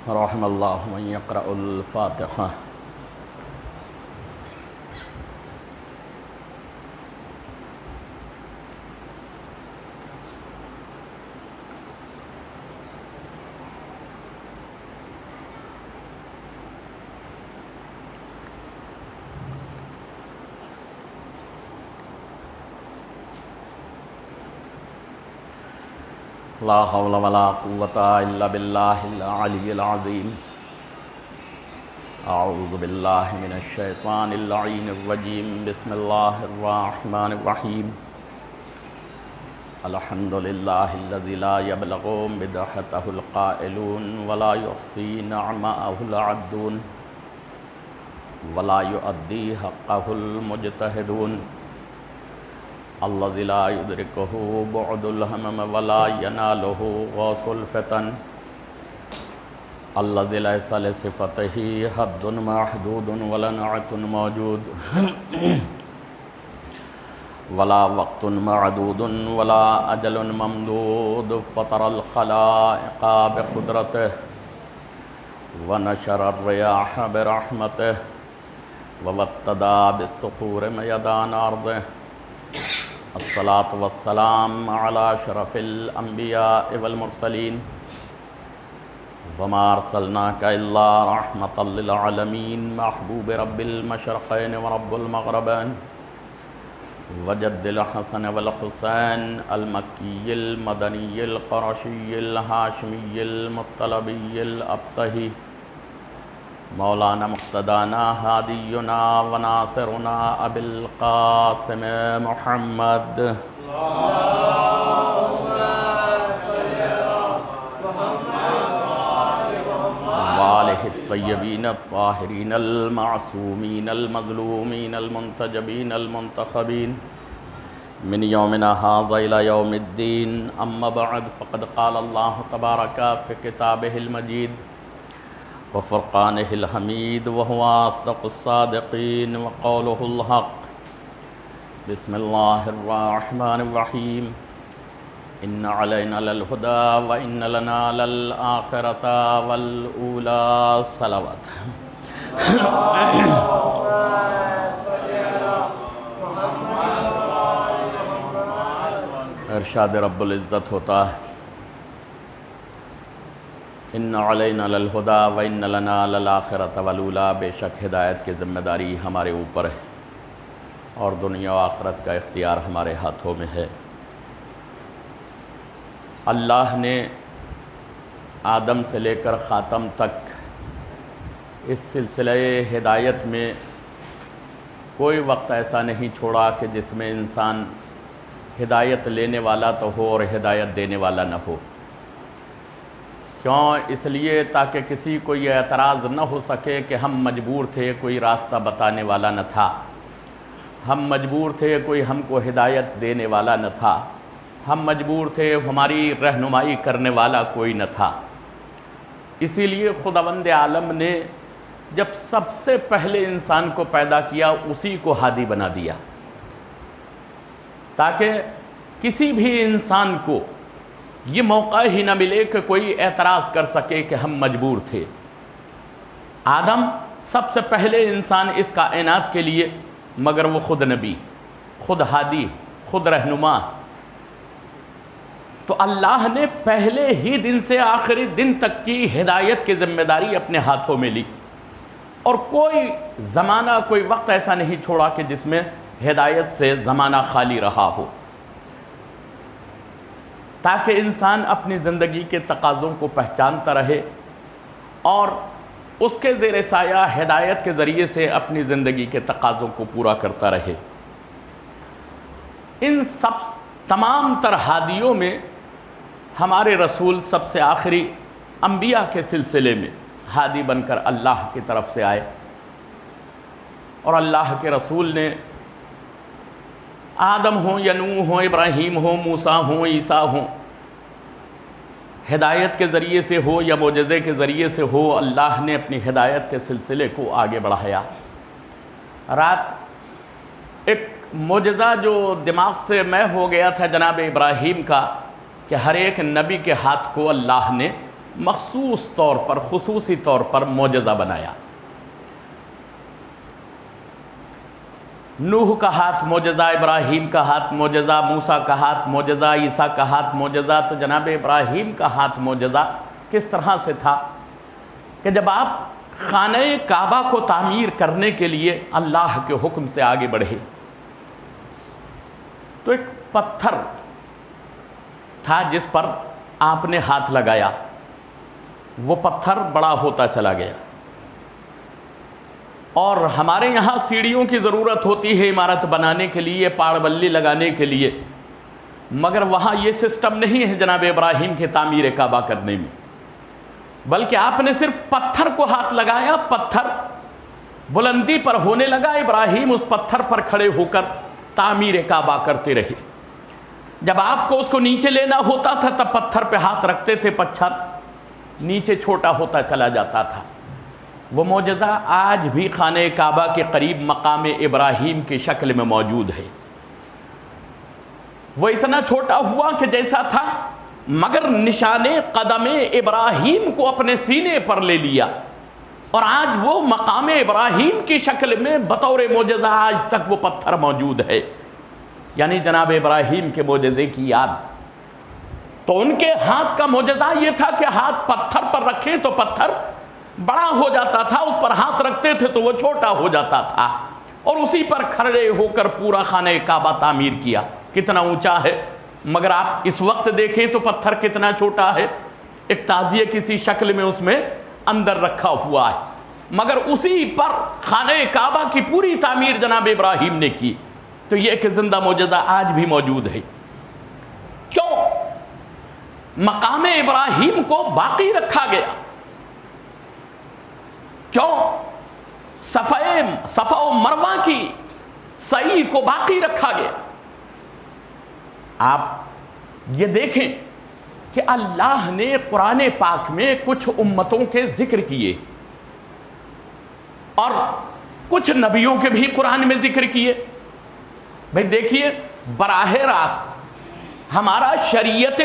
رحم اللہ من یقرأ الفاتحہ۔ لا حول ولا قوة الا باللہ العلی العظیم۔ اعوذ باللہ من الشیطان اللعین الرجیم۔ بسم اللہ الرحمن الرحیم۔ الحمد للہ الذی لا یبلغ مدحتہ القائلون ولا یحصی نعماءہ العدون ولا یؤدی حقہ المجتہدون۔ الذی لا یدرکہ بعد الہمم ولا ینالہ غوث الفتن۔ الذی لیس لصفتہ حد محدود ولا نعت موجود ولا وقت معدود ولا اجل ممدود۔ فطر الخلائق بقدرتہ ونشر الریاح برحمتہ ووطدا بالصخور میدان ارضہ۔ الصلاة والسلام على شرف الانبیاء والمرسلین وما ارسلناک الا رحمة للعالمین۔ محبوب رب المشرقین ورب المغربین وجد الحسن والحسین المکی المدنی القرشی الہاشمی المطلبی الابتہی۔ مولانا مقتدانا ہادینا وناصرنا ابی القاسم محمد وآلہ الطیبین الطاہرین المعصومین المظلومین المنتجبین المنتخبین من یومنا ھذا الی یوم الدین۔ اما بعد فقد قال اللہ تبارک فی کتابہ المجید وفرقانہ الحمید وهو اصدق الصادقین وقولہ الحق۔ بسم اللہ الرحمن الرحیم۔ ان علینا للہدی وان لنا للآخرۃ والأولی۔ صلوات۔ ارشاد رب العزت ہوتا ہے ان علینا للہدی وان لنا للآخرۃ والأولی۔ بے شک ہدایت کی ذمہ داری ہمارے اوپر ہے اور دنیا و آخرت کا اختیار ہمارے ہاتھوں میں ہے۔ اللہ نے آدم سے لے کر خاتم تک اس سلسلہ ہدایت میں کوئی وقت ایسا نہیں چھوڑا کہ جس میں انسان ہدایت لینے والا تو ہو اور ہدایت دینے والا نہ ہو۔ کیوں؟ اس لیے تاکہ کسی کو یہ اعتراض نہ ہو سکے کہ ہم مجبور تھے، کوئی راستہ بتانے والا نہ تھا، ہم مجبور تھے، کوئی ہم کو ہدایت دینے والا نہ تھا، ہم مجبور تھے، ہماری رہنمائی کرنے والا کوئی نہ تھا۔ اسی لیے خداوند عالم نے جب سب سے پہلے انسان کو پیدا کیا اسی کو ہادی بنا دیا تاکہ کسی بھی انسان کو یہ موقع ہی نہ ملے کہ کوئی اعتراض کر سکے کہ ہم مجبور تھے۔ آدم سب سے پہلے انسان اس کائنات کے لیے، مگر وہ خود نبی، خود ہادی، خود رہنما۔ تو اللہ نے پہلے ہی دن سے آخری دن تک کی ہدایت کی ذمہ داری اپنے ہاتھوں میں لی، اور کوئی زمانہ، کوئی وقت ایسا نہیں چھوڑا کہ جس میں ہدایت سے زمانہ خالی رہا ہو، تاکہ انسان اپنی زندگی کے تقاضوں کو پہچانتا رہے اور اس کے زیر سایہ ہدایت کے ذریعے سے اپنی زندگی کے تقاضوں کو پورا کرتا رہے۔ ان سب تمام تر ہادیوں میں ہمارے رسول سب سے آخری انبیاء کے سلسلے میں ہادی بن کر اللہ کی طرف سے آئے، اور اللہ کے رسول نے آدم ہوں یا نوح ہوں، ابراہیم ہوں، موسیٰ ہوں، عیسیٰ ہوں، ہدایت کے ذریعے سے ہو یا معجزے کے ذریعے سے ہو، اللہ نے اپنی ہدایت کے سلسلے کو آگے بڑھایا۔ رات ایک معجزہ جو دماغ سے میں ہو گیا تھا جناب ابراہیم کا کہ ہر ایک نبی کے ہاتھ کو اللہ نے مخصوص طور پر خصوصی طور پر معجزہ بنایا. نوح کا ہاتھ معجزہ، ابراہیم کا ہاتھ معجزہ، موسیٰ کا ہاتھ معجزہ، عیسیٰ کا ہاتھ معجزہ. تو جناب ابراہیم کا ہاتھ معجزہ کس طرح سے تھا کہ جب آپ خانہ کعبہ کو تعمیر کرنے کے لیے اللہ کے حکم سے آگے بڑھے تو ایک پتھر تھا جس پر آپ نے ہاتھ لگایا، وہ پتھر بڑا ہوتا چلا گیا. اور ہمارے یہاں سیڑھیوں کی ضرورت ہوتی ہے عمارت بنانے کے لیے، پاڑ بلی لگانے کے لیے، مگر وہاں یہ سسٹم نہیں ہے جناب ابراہیم کے تعمیر کعبہ کرنے میں، بلکہ آپ نے صرف پتھر کو ہاتھ لگایا، پتھر بلندی پر ہونے لگا، ابراہیم اس پتھر پر کھڑے ہو کر تعمیر کعبہ کرتے رہے. جب آپ کو اس کو نیچے لینا ہوتا تھا تب پتھر پہ ہاتھ رکھتے تھے، پتھر نیچے چھوٹا ہوتا چلا جاتا تھا. وہ معجزہ آج بھی خانہ کعبہ کے قریب مقام ابراہیم کی شکل میں موجود ہے. وہ اتنا چھوٹا ہوا کہ جیسا تھا، مگر نشان قدم ابراہیم کو اپنے سینے پر لے لیا، اور آج وہ مقام ابراہیم کی شکل میں بطور معجزہ آج تک وہ پتھر موجود ہے. یعنی جناب ابراہیم کے معجزے کی یاد. تو ان کے ہاتھ کا معجزہ یہ تھا کہ ہاتھ پتھر پر رکھیں تو پتھر بڑا ہو جاتا تھا، اس پر ہاتھ رکھتے تھے تو وہ چھوٹا ہو جاتا تھا، اور اسی پر کھڑے ہو کر پورا خانہ کعبہ تعمیر کیا. کتنا اونچا ہے، مگر آپ اس وقت دیکھیں تو پتھر کتنا چھوٹا ہے، ایک تعزیہ کسی شکل میں اس میں اندر رکھا ہوا ہے، مگر اسی پر خانہ کعبہ کی پوری تعمیر جناب ابراہیم نے کی. تو یہ ایک زندہ معجزہ آج بھی موجود ہے. کیوں مقام ابراہیم کو باقی رکھا گیا؟ کیوں صفا و مروہ کی سعی کو باقی رکھا گیا؟ آپ یہ دیکھیں کہ اللہ نے قرآن پاک میں کچھ امتوں کے ذکر کیے اور کچھ نبیوں کے بھی قرآن میں ذکر کیے. بھئی دیکھیے، براہ راست ہمارا شریعت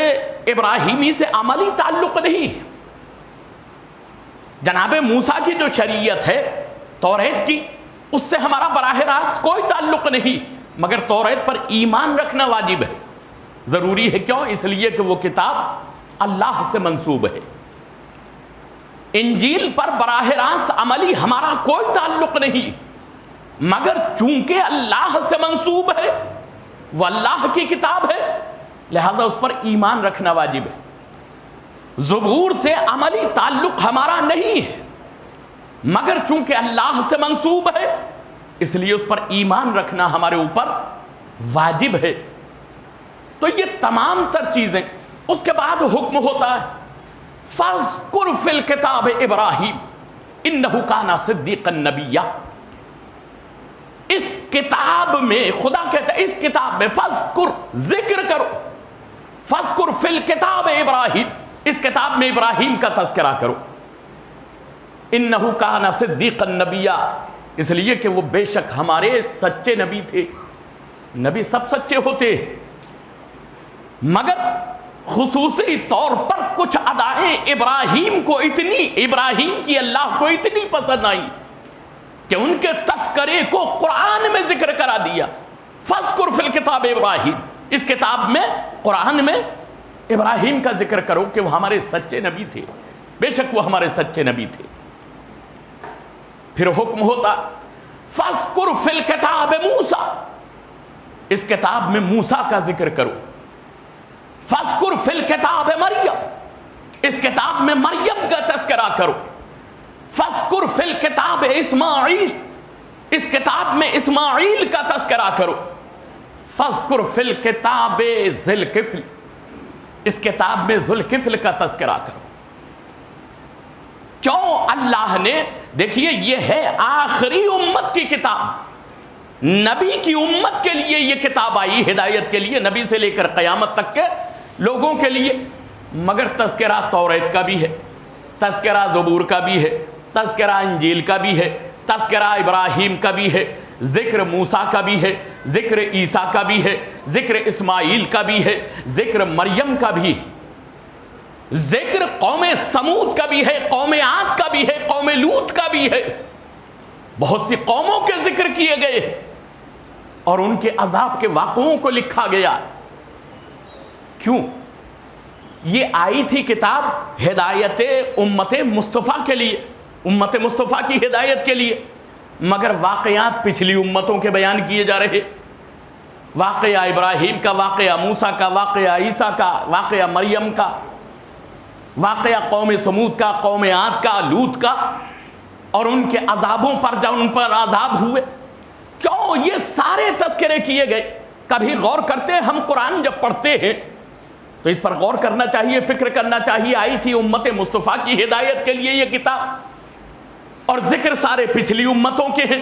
ابراہیمی سے عملی تعلق نہیں. جناب موسیٰ کی جو شریعت ہے توریت کی، اس سے ہمارا براہ راست کوئی تعلق نہیں، مگر توریت پر ایمان رکھنا واجب ہے، ضروری ہے. کیوں؟ اس لیے کہ وہ کتاب اللہ سے منسوب ہے. انجیل پر براہ راست عملی ہمارا کوئی تعلق نہیں، مگر چونکہ اللہ سے منسوب ہے، وہ اللہ کی کتاب ہے، لہذا اس پر ایمان رکھنا واجب ہے. زبور سے عملی تعلق ہمارا نہیں ہے، مگر چونکہ اللہ سے منسوب ہے اس لیے اس پر ایمان رکھنا ہمارے اوپر واجب ہے. تو یہ تمام تر چیزیں. اس کے بعد حکم ہوتا ہے فَاذْكُرْ فِي الْكِتَابِ إِبْرَاهِيمَ إِنَّهُ كَانَ صِدِّيقًا نَبِيًّا. اس کتاب میں خدا کہتا ہے، اس کتاب میں فَاذْكُرْ ذکر کرو، فَاذْكُرْ فِي الْكِتَابِ إِبْرَاهِيمَ، اس کتاب میں ابراہیم کا تذکرہ کرو. إِنَّهُ كَانَ صِدِّيقًا نَبِيًّا، اس لیے کہ وہ بے شک ہمارے سچے نبی تھے. نبی سب سچے ہوتے ہیں، مگر خصوصی طور پر کچھ ادائیں ابراہیم کی اللہ کو اتنی پسند آئی کہ ان کے تذکرے کو قرآن میں ذکر کرا دیا. فَاذْكُرْ فِي الْكِتَابِ إِبْرَاهِيمَ، اس کتاب میں قرآن میں ابراہیم کا ذکر کرو کہ وہ ہمارے سچے نبی تھے، بے شک وہ ہمارے سچے نبی تھے. پھر حکم ہوتا فَاذْكُرْ فِي الْكِتَابِ مُوسَىٰ، اس کتاب میں موسیٰ کا ذکر کرو. فَاذْكُرْ فِي الْكِتَابِ مَرْيَم، اس کتاب میں مریم کا تذکرہ کرو. فَاذْكُرْ فِي الْكِتَابِ اسماعیل، اس کتاب میں اسماعیل کا تذکرہ کرو. فَاذْكُرْ فِي الْكِتَابِ ذِي الْكِفْلِ، اس کتاب میں ذوالکفل کا تذکرہ کرو. کیوں؟ اللہ نے، دیکھیے یہ ہے آخری امت کی کتاب، نبی کی امت کے لیے یہ کتاب آئی ہدایت کے لیے، نبی سے لے کر قیامت تک کے لوگوں کے لیے. مگر تذکرہ توریت کا بھی ہے، تذکرہ زبور کا بھی ہے، تذکرہ انجیل کا بھی ہے، تذکرہ ابراہیم کا بھی ہے، ذکر موسیٰ کا بھی ہے، ذکر عیسیٰ کا بھی ہے، ذکر اسماعیل کا بھی ہے، ذکر مریم کا بھی ہے، ذکر قوم سمود کا بھی ہے، قوم عاد کا بھی ہے، قوم لوط کا بھی ہے۔ بہت سی قوموں کے ذکر کیے گئے اور ان کے عذاب کے واقعوں کو لکھا گیا۔ کیوں؟ یہ آئی تھی کتاب ہدایت امت مصطفیٰ کے لیے، امت مصطفیٰ کی ہدایت کے لیے، مگر واقعات پچھلی امتوں کے بیان کیے جا رہے۔ واقعہ ابراہیم کا، واقعہ موسیٰ کا، واقعہ عیسیٰ کا، واقعہ مریم کا، واقعہ قوم سمود کا، قوم عاد کا، لوط کا، اور ان کے عذابوں پر جب ان پر عذاب ہوئے۔ کیوں یہ سارے تذکرے کیے گئے؟ کبھی غور کرتے ہیں؟ ہم قرآن جب پڑھتے ہیں تو اس پر غور کرنا چاہیے، فکر کرنا چاہیے۔ آئی تھی امت مصطفیٰ کی ہدایت کے لیے یہ کتاب، اور ذکر سارے پچھلی امتوں کے ہیں۔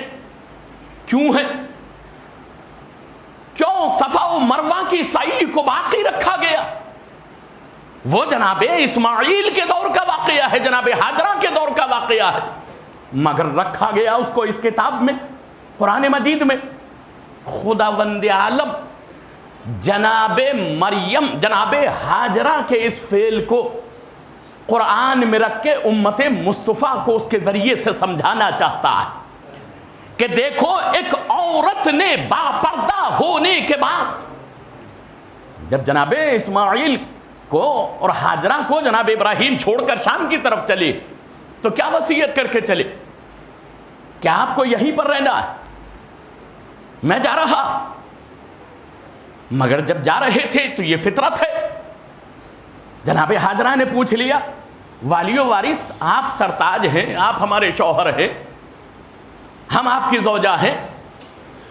کیوں ہیں؟ کیوں صفا و مروہ کی سعی کو باقی رکھا گیا؟ وہ جناب اسماعیل کے دور کا واقعہ ہے، جناب ہاجرہ کے دور کا واقعہ ہے، مگر رکھا گیا اس کو اس کتاب میں، قرآن مجید میں۔ خداوند عالم جناب مریم، جناب ہاجرہ کے اس فعل کو قرآن میں رکھ کے امت مصطفیٰ کو اس کے ذریعے سے سمجھانا چاہتا ہے کہ دیکھو، ایک عورت نے باپردہ ہونے کے بعد جب جناب اسماعیل کو اور ہاجرہ کو جناب ابراہیم چھوڑ کر شام کی طرف چلے تو کیا وصیت کر کے چلے؟ کیا آپ کو یہیں پر رہنا ہے؟ میں جا رہا، مگر جب جا رہے تھے تو یہ فطرت ہے۔ جناب ہاجرہ نے پوچھ لیا، والی و وارث آپ سرتاج ہیں، آپ ہمارے شوہر ہیں، ہم آپ کی زوجہ ہیں،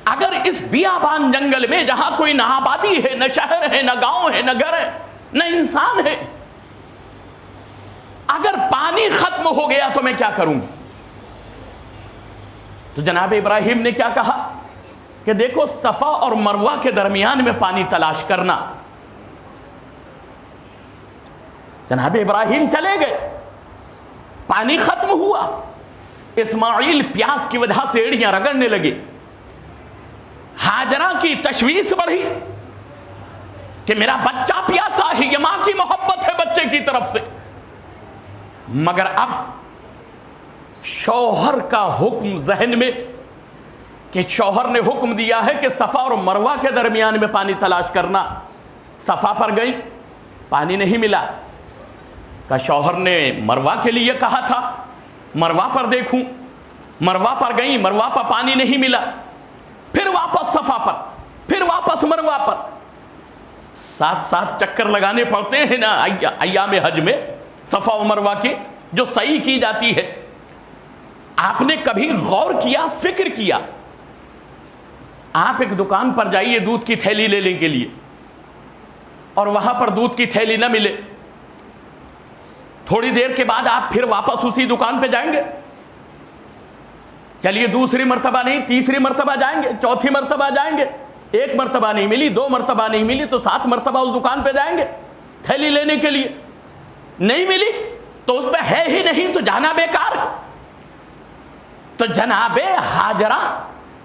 اگر اس بیابان جنگل میں جہاں کوئی نہ آبادی ہے، نہ شہر ہے، نہ گاؤں ہے، نہ گھر ہے، نہ انسان ہے، اگر پانی ختم ہو گیا تو میں کیا کروں گی؟ تو جناب ابراہیم نے کیا کہا کہ دیکھو، صفا اور مروہ کے درمیان میں پانی تلاش کرنا۔ جناب ابراہیم چلے گئے، پانی ختم ہوا، اسماعیل پیاس کی وجہ سے ایڑیاں رگڑنے لگے، ہاجرہ کی تشویش بڑھی کہ میرا بچہ پیاسا ہے، یہ ماں کی محبت ہے بچے کی طرف سے، مگر اب شوہر کا حکم ذہن میں کہ شوہر نے حکم دیا ہے کہ صفا اور مروہ کے درمیان میں پانی تلاش کرنا۔ صفا پر گئی، پانی نہیں ملا، کہ شوہر نے مروہ کے لیے کہا تھا مروہ پر دیکھوں، مروہ پر گئی، مروہ پر پانی نہیں ملا، پھر واپس صفا پر، پھر واپس مروہ پر، ساتھ ساتھ چکر لگانے پڑتے ہیں نا ایام حج میں، صفا و مروہ کی جو سعی کی جاتی ہے۔ آپ نے کبھی غور کیا، فکر کیا؟ آپ ایک دکان پر جائیے دودھ کی تھیلی لینے کے لیے، اور وہاں پر دودھ کی تھیلی نہ ملے، تھوڑی دیر کے بعد آپ پھر واپس اسی دکان پہ جائیں گے؟ چلیے دوسری مرتبہ نہیں، تیسری مرتبہ جائیں گے، چوتھی مرتبہ جائیں گے، ایک مرتبہ نہیں ملی، دو مرتبہ نہیں ملی تو 7 مرتبہ اس دکان پہ جائیں گے تھیلی لینے کے لیے، نہیں ملی تو اس پہ ہے ہی نہیں تو جانا بیکار۔ تو جناب ہاجرہ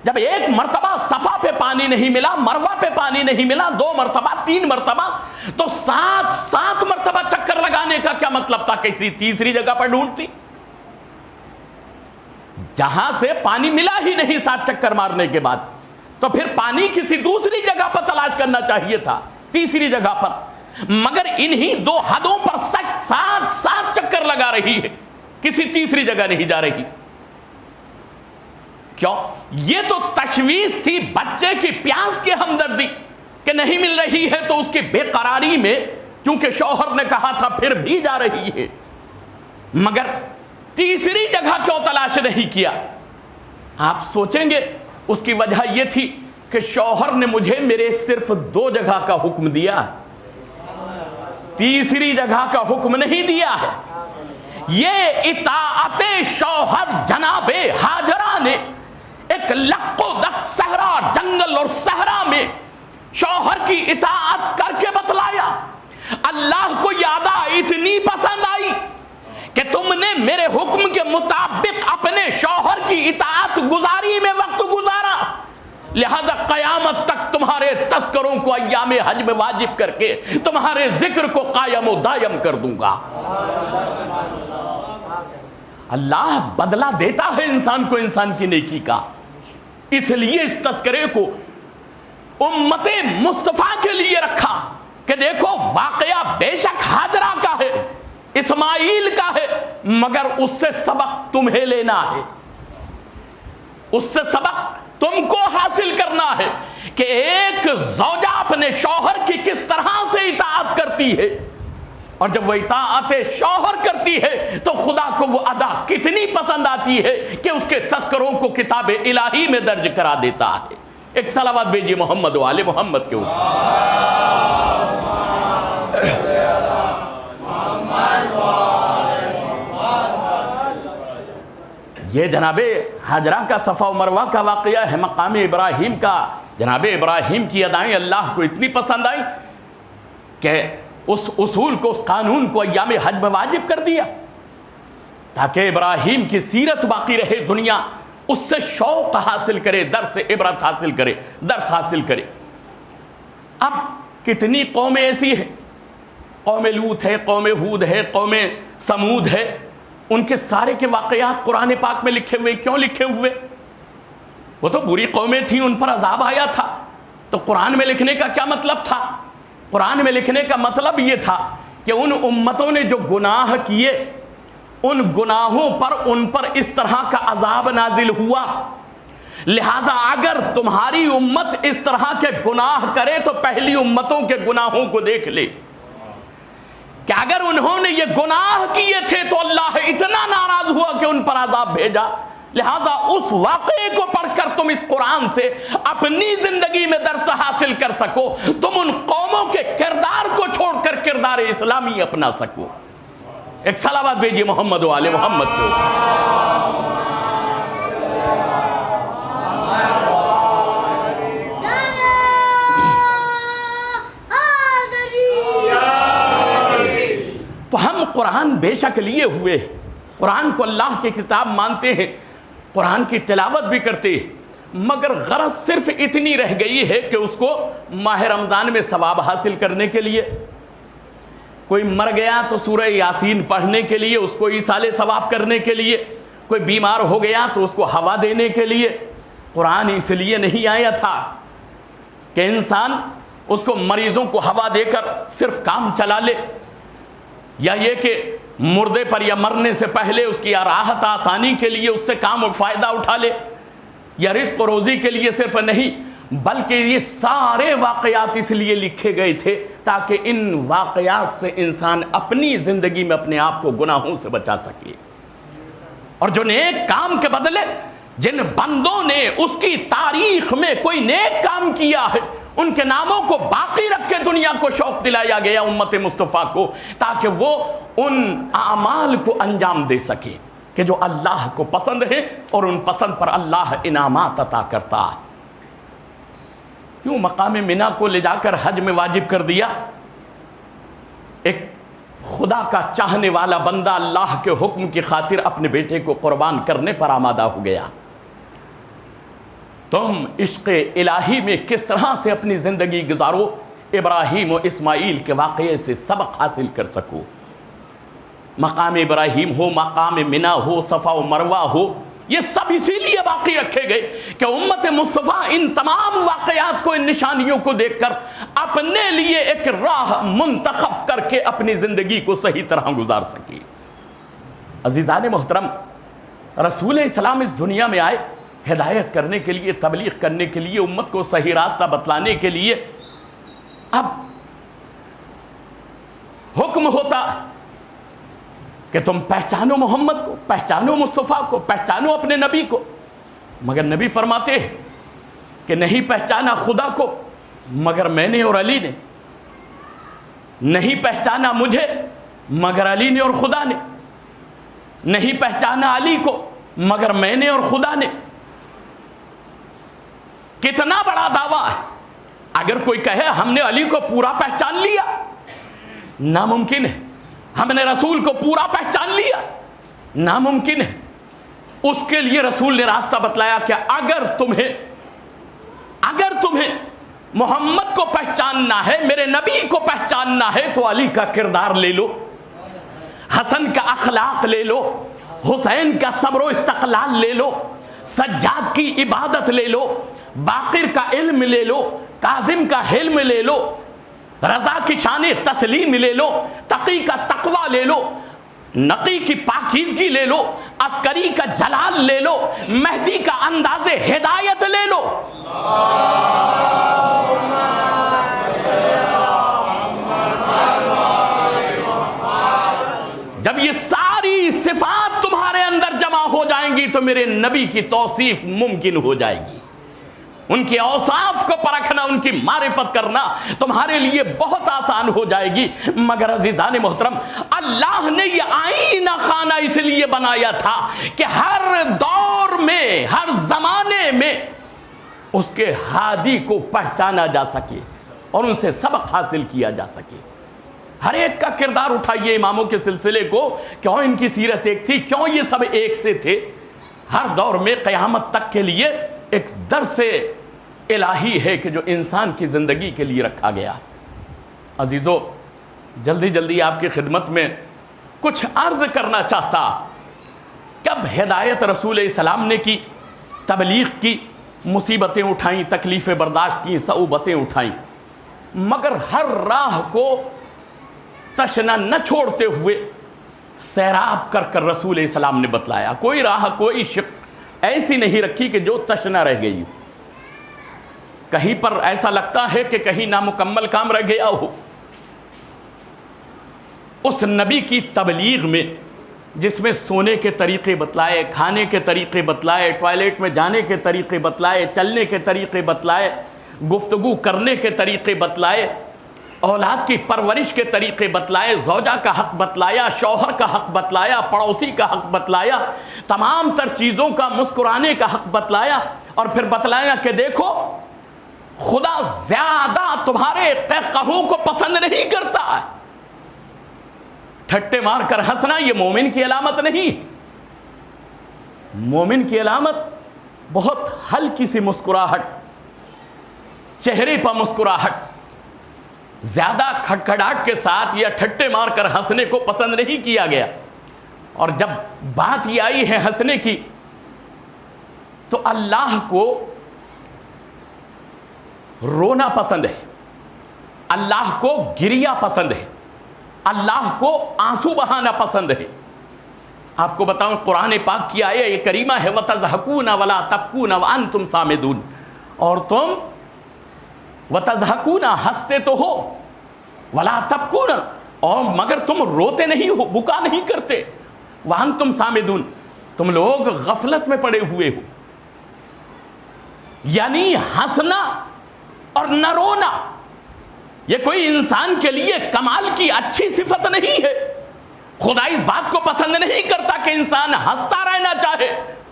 جب ایک مرتبہ صفا پہ پانی نہیں ملا، مروہ پہ پانی نہیں ملا، 2 مرتبہ، 3 مرتبہ، تو 7 مرتبہ چکر لگانے کا کیا مطلب تھا؟ کسی تیسری جگہ پر ڈھونڈتی، جہاں سے پانی ملا ہی نہیں 7 چکر مارنے کے بعد، تو پھر پانی کسی دوسری جگہ پر تلاش کرنا چاہیے تھا، تیسری جگہ پر، مگر انہی 2 حدوں پر 7 چکر لگا رہی ہے، کسی تیسری جگہ نہیں جا رہی۔ کیوں؟ یہ تو تشویش تھی بچے کی پیاس کی ہمدردی کہ نہیں مل رہی ہے، تو اس کی بے قراری میں چونکہ شوہر نے کہا تھا پھر بھی جا رہی ہے، مگر تیسری جگہ کیوں تلاش نہیں کیا؟ آپ سوچیں گے اس کی وجہ یہ تھی کہ شوہر نے مجھے میرے صرف 2 جگہ کا حکم دیا، تیسری جگہ کا حکم نہیں دیا ہے۔ یہ اطاعت شوہر جناب ہاجرہ نے ایک لق و دق صحرا، جنگل اور صحرا میں شوہر کی اطاعت کر کے بتلایا۔ اللہ کو یادہ اتنی پسند آئی کہ تم نے میرے حکم کے مطابق اپنے شوہر کی اطاعت گزاری میں وقت گزارا، لہذا قیامت تک تمہارے تذکروں کو ایام حج میں واجب کر کے تمہارے ذکر کو قائم و دائم کر دوں گا۔ اللہ بدلہ دیتا ہے انسان کو انسان کی نیکی کا، اس لیے اس تذکرے کو امت مصطفیٰ کے لیے رکھا کہ دیکھو واقعہ بے شک ہاجرہ کا ہے، اسماعیل کا ہے، مگر اس سے سبق تمہیں لینا ہے، اس سے سبق تم کو حاصل کرنا ہے کہ ایک زوجہ اپنے شوہر کی کس طرح سے اطاعت کرتی ہے، اور جب وہ اطاعت شوہر کرتی ہے تو خدا کو وہ ادا کتنی پسند آتی ہے کہ اس کے تذکروں کو کتاب الہی میں درج کرا دیتا ہے۔ ایک صلوات بھیجیے محمد و آل محمد کے اوپر۔ یہ جناب حجرہ کا صفا و مروہ کا واقعہ ہے، مقام ابراہیم کا۔ جناب ابراہیم کی ادائیں اللہ کو اتنی پسند آئی کہ اس اصول کو، اس قانون کو ایام حج میں واجب کر دیا تاکہ ابراہیم کی سیرت باقی رہے، دنیا اس سے شوق حاصل کرے، درس عبرت حاصل کرے، درس حاصل کرے۔ اب کتنی قومیں ایسی ہیں، قوم لوط ہے، قوم ہود ہے، قوم سمود ہے، ان کے سارے کے واقعات قرآن پاک میں لکھے ہوئے۔ کیوں لکھے ہوئے؟ وہ تو بری قومیں تھیں، ان پر عذاب آیا تھا، تو قرآن میں لکھنے کا کیا مطلب تھا؟ قرآن میں لکھنے کا مطلب یہ تھا کہ ان امتوں نے جو گناہ کیے، ان گناہوں پر ان پر اس طرح کا عذاب نازل ہوا، لہذا اگر تمہاری امت اس طرح کے گناہ کرے تو پہلی امتوں کے گناہوں کو دیکھ لے کہ اگر انہوں نے یہ گناہ کیے تھے تو اللہ اتنا ناراض ہوا کہ ان پر عذاب بھیجا۔ لہذا اس واقعے کو پڑھ کر تم اس قرآن سے اپنی زندگی میں درس حاصل کر سکو، تم ان قوموں کے کردار کو چھوڑ کر کردار اسلامی اپنا سکو۔ ایک صلوات بھیجیے محمد و آل محمد کو۔ تو ہم قرآن بے شک لیے ہوئے، قرآن کو اللہ کی کتاب مانتے ہیں، قرآن کی تلاوت بھی کرتے ہیں، مگر غرض صرف اتنی رہ گئی ہے کہ اس کو ماہ رمضان میں ثواب حاصل کرنے کے لیے، کوئی مر گیا تو سورہ یاسین پڑھنے کے لیے، اس کو ایصال ثواب کرنے کے لیے، کوئی بیمار ہو گیا تو اس کو ہوا دینے کے لیے۔ قرآن اس لیے نہیں آیا تھا کہ انسان اس کو مریضوں کو ہوا دے کر صرف کام چلا لے، یا یہ کہ مردے پر یا مرنے سے پہلے اس کی راحت آسانی کے لیے اس سے کام و فائدہ اٹھا لے، یا رزق و روزی کے لیے صرف نہیں، بلکہ یہ سارے واقعات اس لیے لکھے گئے تھے تاکہ ان واقعات سے انسان اپنی زندگی میں اپنے آپ کو گناہوں سے بچا سکے، اور جو نیک کام کے بدلے جن بندوں نے اس کی تاریخ میں کوئی نیک کام کیا ہے ان کے ناموں کو باقی رکھ کے دنیا کو شوق دلایا گیا امت مصطفیٰ کو، تاکہ وہ ان اعمال کو انجام دے سکے کہ جو اللہ کو پسند ہے، اور ان پسند پر اللہ انعامات عطا کرتا ہے۔ کیوں مقام منی کو لے جا کر حج میں واجب کر دیا؟ ایک خدا کا چاہنے والا بندہ اللہ کے حکم کی خاطر اپنے بیٹے کو قربان کرنے پر آمادہ ہو گیا۔ تم عشق الہی میں کس طرح سے اپنی زندگی گزارو، ابراہیم و اسماعیل کے واقعے سے سبق حاصل کر سکو۔ مقام ابراہیم ہو، مقام منی ہو، صفا و مروہ ہو، یہ سب اسی لیے باقی رکھے گئے کہ امت مصطفیٰ ان تمام واقعات کو، ان نشانیوں کو دیکھ کر اپنے لیے ایک راہ منتخب کر کے اپنی زندگی کو صحیح طرح گزار سکے۔ عزیزان محترم، رسول اسلام اس دنیا میں آئے ہدایت کرنے کے لیے، تبلیغ کرنے کے لیے، امت کو صحیح راستہ بتلانے کے لیے۔ اب حکم ہوتا کہ تم پہچانو محمد کو، پہچانو مصطفیٰ کو، پہچانو اپنے نبی کو، مگر نبی فرماتے ہیں کہ نہیں پہچانا خدا کو مگر میں نے اور علی نے، نہیں پہچانا مجھے مگر علی نے اور خدا نے، نہیں پہچانا علی کو مگر میں نے اور خدا نے۔ کتنا بڑا دعویٰ ہے! اگر کوئی کہے ہم نے علی کو پورا پہچان لیا، ناممکن ہے۔ ہم نے رسول کو پورا پہچان لیا، ناممکن ہے۔ اس کے لیے رسول نے راستہ بتلایا کہ اگر تمہیں محمد کو پہچاننا ہے، میرے نبی کو پہچاننا ہے تو علی کا کردار لے لو، حسن کا اخلاق لے لو، حسین کا صبر و استقلال لے لو، سجاد کی عبادت لے لو، باقر کا علم لے لو، کاظم کا حلم لے لو، رضا کی شان تسلیم لے لو، تقی کا تقوی لے لو، نقی کی پاکیزگی لے لو، عسکری کا جلال لے لو، مہدی کا انداز ہدایت لے لو۔ جب یہ ساری صفات تمہارے اندر جمع ہو جائیں گی تو میرے نبی کی توصیف ممکن ہو جائے گی، ان کے اوصاف کو پرکھنا، ان کی معرفت کرنا تمہارے لیے بہت آسان ہو جائے گی۔ مگر عزیزان محترم، اللہ نے یہ آئینہ خانہ اس لیے بنایا تھا کہ ہر دور میں، ہر زمانے میں اس کے ہادی کو پہچانا جا سکے اور ان سے سبق حاصل کیا جا سکے۔ ہر ایک کا کردار اٹھائیے اماموں کے سلسلے کو، کیوں ان کی سیرت ایک تھی، کیوں یہ سب ایک سے تھے۔ ہر دور میں قیامت تک کے لیے ایک درس الہی ہے کہ جو انسان کی زندگی کے لیے رکھا گیا۔ عزیزو، جلدی جلدی آپ کی خدمت میں کچھ عرض کرنا چاہتا۔ کب ہدایت رسول السلام نے کی، تبلیغ کی، مصیبتیں اٹھائیں، تکلیفیں برداشت کی، صعوبتیں اٹھائیں، مگر ہر راہ کو تشنا نہ چھوڑتے ہوئے سیراب کر کر رسول السلام نے بتلایا۔ کوئی راہ، کوئی شق ایسی نہیں رکھی کہ جو تشنا رہ گئی۔ کہیں پر ایسا لگتا ہے کہ کہیں نامکمل کام رہ گیا ہو۔ اس نبی کی تبلیغ میں، جس میں سونے کے طریقے بتلائے، کھانے کے طریقے بتلائے، ٹوائلٹ میں جانے کے طریقے بتلائے، چلنے کے طریقے بتلائے، گفتگو کرنے کے طریقے بتلائے، اولاد کی پرورش کے طریقے بتلائے، زوجہ کا حق بتلایا، شوہر کا حق بتلایا، پڑوسی کا حق بتلایا، تمام تر چیزوں کا، مسکرانے کا حق بتلایا، اور پھر بتلایا کہ دیکھو خدا زیادہ تمہارے قہقہوں کو پسند نہیں کرتا ہے۔ ٹھٹے مار کر ہنسنا یہ مومن کی علامت نہیں۔ مومن کی علامت بہت ہلکی سی مسکراہٹ، چہرے پر مسکراہٹ، زیادہ کھڑکھڑاہٹ کے ساتھ یا ٹھٹے مار کر ہنسنے کو پسند نہیں کیا گیا۔ اور جب بات یہ آئی ہے ہنسنے کی تو اللہ کو رونا پسند ہے، اللہ کو گریا پسند ہے، اللہ کو آنسو بہانا پسند ہے۔ آپ کو بتاؤں قرآن پاک کی آیہ یہ کریمہ ہے وَتَضْحَكُونَ وَلَا تَبْكُونَ وَأَنْتُمْ سَامِدُونَ، اور تم وَتَضْحَكُونَ ہنستے تو ہو، وَلَا تَبْكُونَ اور مگر تم روتے نہیں ہو، بکا نہیں کرتے، وَأَنْتُمْ سَامِدُونَ تم لوگ غفلت میں پڑے ہوئے ہو۔ یعنی ہنسنا اور نہ رونا یہ کوئی انسان کے لیے کمال کی اچھی صفت نہیں ہے۔ خدا اس بات کو پسند نہیں کرتا کہ انسان ہنستا رہنا چاہے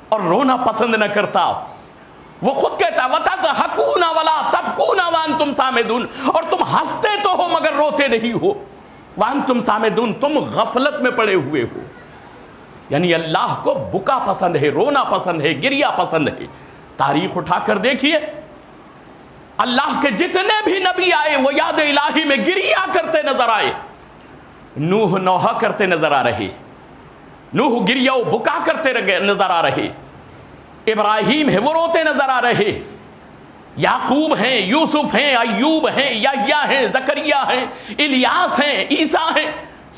اور رونا پسند نہ کرتا۔ وہ خود کہتا وَتَضْحَكُونَ وَلَا تَبْكُونَ وَأَنْتُمْ سَامِدُونَ، اور تم ہنستے تو ہو مگر روتے نہیں ہو، وَأَنْتُمْ سَامِدُونَ تم غفلت میں پڑے ہوئے ہو۔ یعنی اللہ کو بکا پسند ہے، رونا پسند ہے، گریا پسند ہے۔ تاریخ اٹھا کر دیکھیے، اللہ کے جتنے بھی نبی آئے وہ یاد الہی میں گریا کرتے نظر آئے۔ نوح نوحہ کرتے نظر آ رہے، نوح گریا و بکا کرتے نظر آ رہے، ابراہیم ہے وہ روتے نظر آ رہے، یعقوب ہیں، یوسف ہیں، ایوب ہیں، یحییٰ ہیں، زکریا ہیں، الیاس ہیں، عیسیٰ ہیں،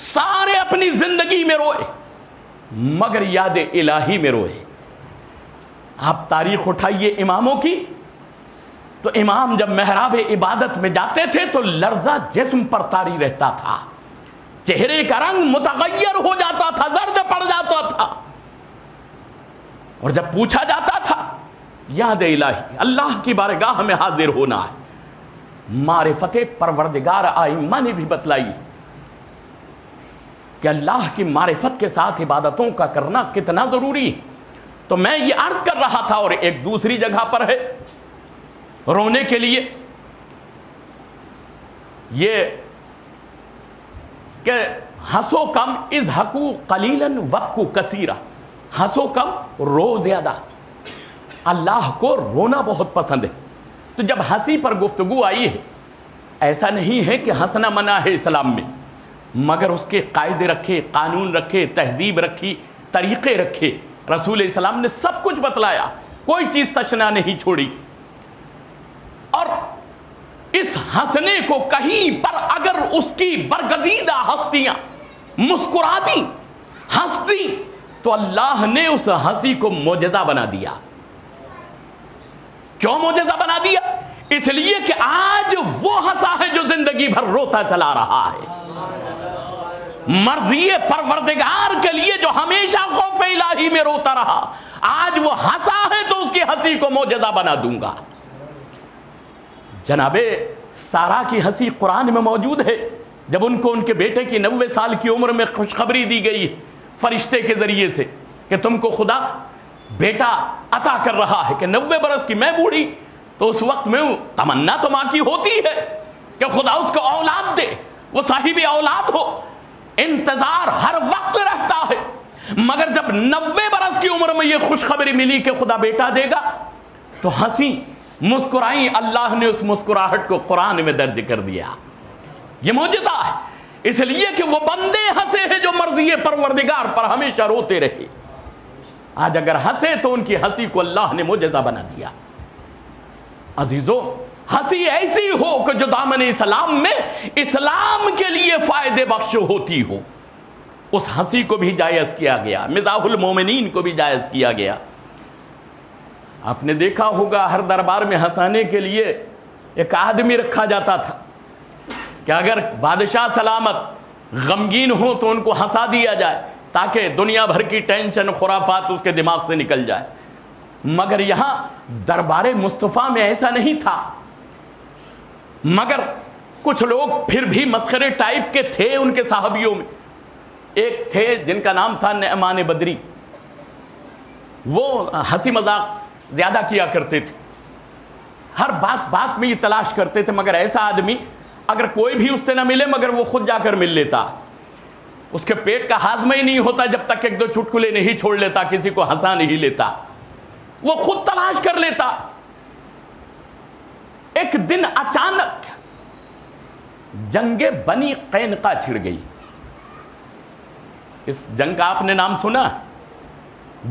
سارے اپنی زندگی میں روئے مگر یاد الہی میں روئے۔ آپ تاریخ اٹھائیے اماموں کی تو امام جب محراب عبادت میں جاتے تھے تو لرزہ جسم پر طاری رہتا تھا، چہرے کا رنگ متغیر ہو جاتا تھا، زرد پڑ جاتا تھا، اور جب پوچھا جاتا تھا یاد الہی اللہ کی بارگاہ میں حاضر ہونا ہے۔ معرفت پروردگار آئمہ نے بھی بتلائی کہ اللہ کی معرفت کے ساتھ عبادتوں کا کرنا کتنا ضروری ہے۔ تو میں یہ عرض کر رہا تھا، اور ایک دوسری جگہ پر ہے رونے کے لیے یہ کہ ہنسو کم اضحکوا قلیلا وابکوا کثیرا، ہنسو کم رو زیادہ۔ اللہ کو رونا بہت پسند ہے، تو جب ہنسی پر گفتگو آئی ہے، ایسا نہیں ہے کہ ہنسنا منع ہے اسلام میں، مگر اس کے قاعدے رکھے، قانون رکھے، تہذیب رکھی، طریقے رکھے۔ رسول اسلام نے سب کچھ بتلایا، کوئی چیز تشنا نہیں چھوڑی۔ اور اس ہنسنے کو کہیں پر اگر اس کی برگزیدہ ہستیاں مسکرا دی، ہنس دی، تو اللہ نے اس ہنسی کو معجزہ بنا دیا۔ کیوں معجزہ بنا دیا؟ اس لیے کہ آج وہ ہنسا ہے جو زندگی بھر روتا چلا رہا ہے۔ مرضی پروردگار کے لیے جو ہمیشہ خوف الہی میں روتا رہا، آج وہ ہنسا ہے تو اس کی ہنسی کو معجزہ بنا دوں گا۔ جناب سارا کی ہنسی قرآن میں موجود ہے، جب ان کو ان کے بیٹے کی 90 سال کی عمر میں خوشخبری دی گئی فرشتے کے ذریعے سے کہ تم کو خدا بیٹا عطا کر رہا ہے، کہ 90 برس کی میں بوڑھی، تو اس وقت میں تمنا تو ماں کی ہوتی ہے کہ خدا اس کو اولاد دے، وہ صاحب اولاد ہو، انتظار ہر وقت رہتا ہے۔ مگر جب 90 برس کی عمر میں یہ خوشخبری ملی کہ خدا بیٹا دے گا، تو ہنسی، مسکرائیں۔ اللہ نے اس مسکراہٹ کو قرآن میں درج کر دیا۔ یہ معجزہ ہے، اس لیے کہ وہ بندے ہنسے ہیں جو مرضی پروردگار پر ہمیشہ روتے رہے۔ آج اگر ہنسے تو ان کی ہنسی کو اللہ نے معجزہ بنا دیا۔ عزیزو، ہنسی ایسی ہو کہ جو دامن اسلام میں اسلام کے لیے فائدے بخش ہوتی ہو، اس ہنسی کو بھی جائز کیا گیا، مزاح المومنین کو بھی جائز کیا گیا۔ آپ نے دیکھا ہوگا ہر دربار میں ہنسانے کے لیے ایک آدمی رکھا جاتا تھا کہ اگر بادشاہ سلامت غمگین ہو تو ان کو ہنسا دیا جائے تاکہ دنیا بھر کی ٹینشن خرافات اس کے دماغ سے نکل جائے۔ مگر یہاں دربار مصطفیٰ میں ایسا نہیں تھا، مگر کچھ لوگ پھر بھی مسخرے ٹائپ کے تھے ان کے صحابیوں میں۔ ایک تھے جن کا نام تھا نعمان بدری، وہ ہنسی مذاق زیادہ کیا کرتے تھے، ہر بات میں یہ تلاش کرتے تھے، مگر ایسا آدمی اگر کوئی بھی اس سے نہ ملے مگر وہ خود جا کر مل لیتا۔ اس کے پیٹ کا ہاضمہ ہی نہیں ہوتا جب تک ایک دو چٹکلے نہیں چھوڑ لیتا، کسی کو ہنسا نہیں لیتا، وہ خود تلاش کر لیتا۔ ایک دن اچانک جنگ بنی قینقاع چھڑ گئی۔ اس جنگ کا آپ نے نام سنا؟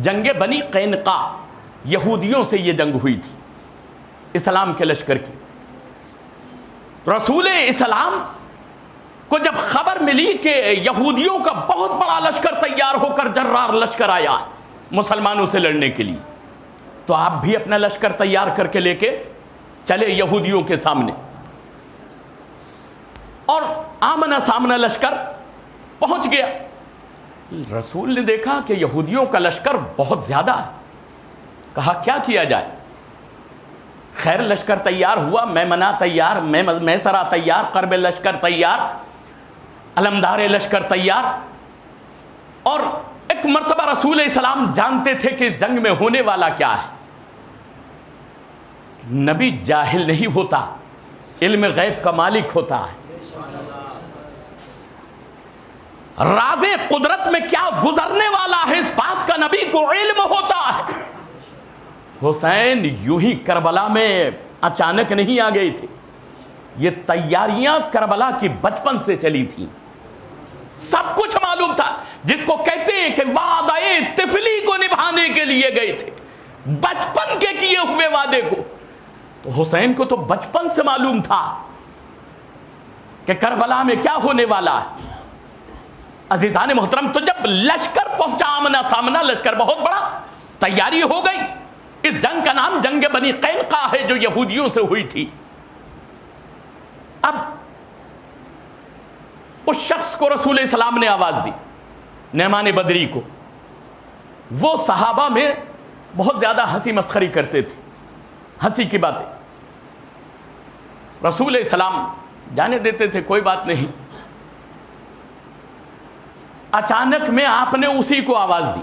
جنگ بنی قینقاع، یہودیوں سے یہ جنگ ہوئی تھی، اسلام کے لشکر کی۔ رسول اسلام کو جب خبر ملی کہ یہودیوں کا بہت بڑا لشکر تیار ہو کر جرار لشکر آیا مسلمانوں سے لڑنے کے لیے، تو آپ بھی اپنا لشکر تیار کر کے لے کے چلے یہودیوں کے سامنے، اور آمنا سامنا لشکر پہنچ گیا۔ رسول نے دیکھا کہ یہودیوں کا لشکر بہت زیادہ ہے، کہا کیا کیا جائے؟ خیر لشکر تیار ہوا، میمنہ تیار، میسرہ تیار، قرب لشکر تیار، علمدار لشکر تیار۔ اور ایک مرتبہ رسول اسلام جانتے تھے کہ اس جنگ میں ہونے والا کیا ہے۔ نبی جاہل نہیں ہوتا، علم غیب کا مالک ہوتا ہے۔ راز قدرت میں کیا گزرنے والا ہے اس بات کا نبی کو علم ہوتا ہے۔ حسین یوں ہی کربلا میں اچانک نہیں آ گئے تھے، یہ تیاریاں کربلا کی بچپن سے چلی تھیں، سب کچھ معلوم تھا، جس کو کہتے ہیں کہ وعدہ طفلی کو نبھانے کے لیے گئے تھے، بچپن کے کیے ہوئے وعدے کو۔ تو حسین کو تو بچپن سے معلوم تھا کہ کربلا میں کیا ہونے والا ہے۔ عزیزان محترم، تو جب لشکر پہنچا آمنا سامنا، لشکر بہت بڑا، تیاری ہو گئی۔ اس جنگ کا نام جنگ بنی قینقاع ہے جو یہودیوں سے ہوئی تھی۔ اب اس شخص کو رسول اسلام نے آواز دی، نعمان بدری کو۔ وہ صحابہ میں بہت زیادہ ہنسی مسخری کرتے تھے، ہنسی کی باتیں۔ رسول اسلام جانے دیتے تھے، کوئی بات نہیں۔ اچانک میں آپ نے اسی کو آواز دی۔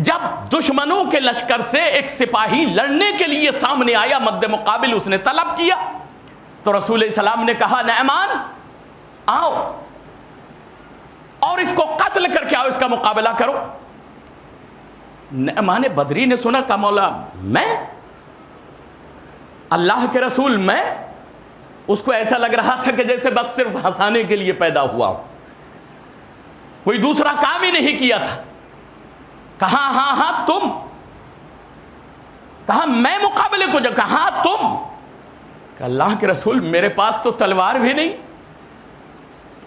جب دشمنوں کے لشکر سے ایک سپاہی لڑنے کے لیے سامنے آیا، مد مقابل اس نے طلب کیا، تو رسول السلام نے کہا نعمان آؤ اور اس کو قتل کر کے آؤ، اس کا مقابلہ کرو۔ نعمان بدری نے سنا کہ مولا میں اللہ کے رسول میں اس کو ایسا لگ رہا تھا کہ جیسے بس صرف ہنسانے کے لیے پیدا ہوا ہو، کوئی دوسرا کام ہی نہیں کیا تھا. کہا ہاں تم، کہا میں مقابلے کو جب کہا تم، کہ اللہ کے رسول میرے پاس تو تلوار بھی نہیں.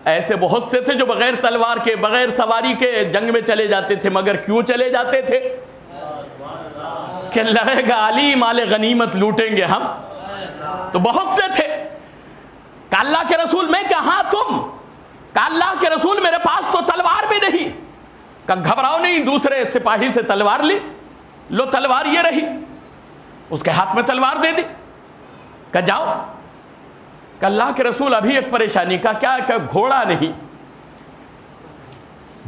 ایسے بہت سے تھے جو بغیر تلوار کے، بغیر سواری کے جنگ میں چلے جاتے تھے، مگر کیوں چلے جاتے تھے؟ کہ لگے گا علی مال غنیمت لوٹیں گے ہم. تو بہت سے تھے. کہ اللہ کے رسول میں، کہا تم، کہ اللہ کے رسول میرے پاس تو تلوار بھی نہیں. کہ گھبراؤ نہیں، دوسرے سپاہی سے تلوار لی، لو تلوار یہ رہی. اس کے ہاتھ میں تلوار دے دی. کہ جاؤ. کہ اللہ کے رسول ابھی ایک پریشانی کا کیا، کہ گھوڑا نہیں.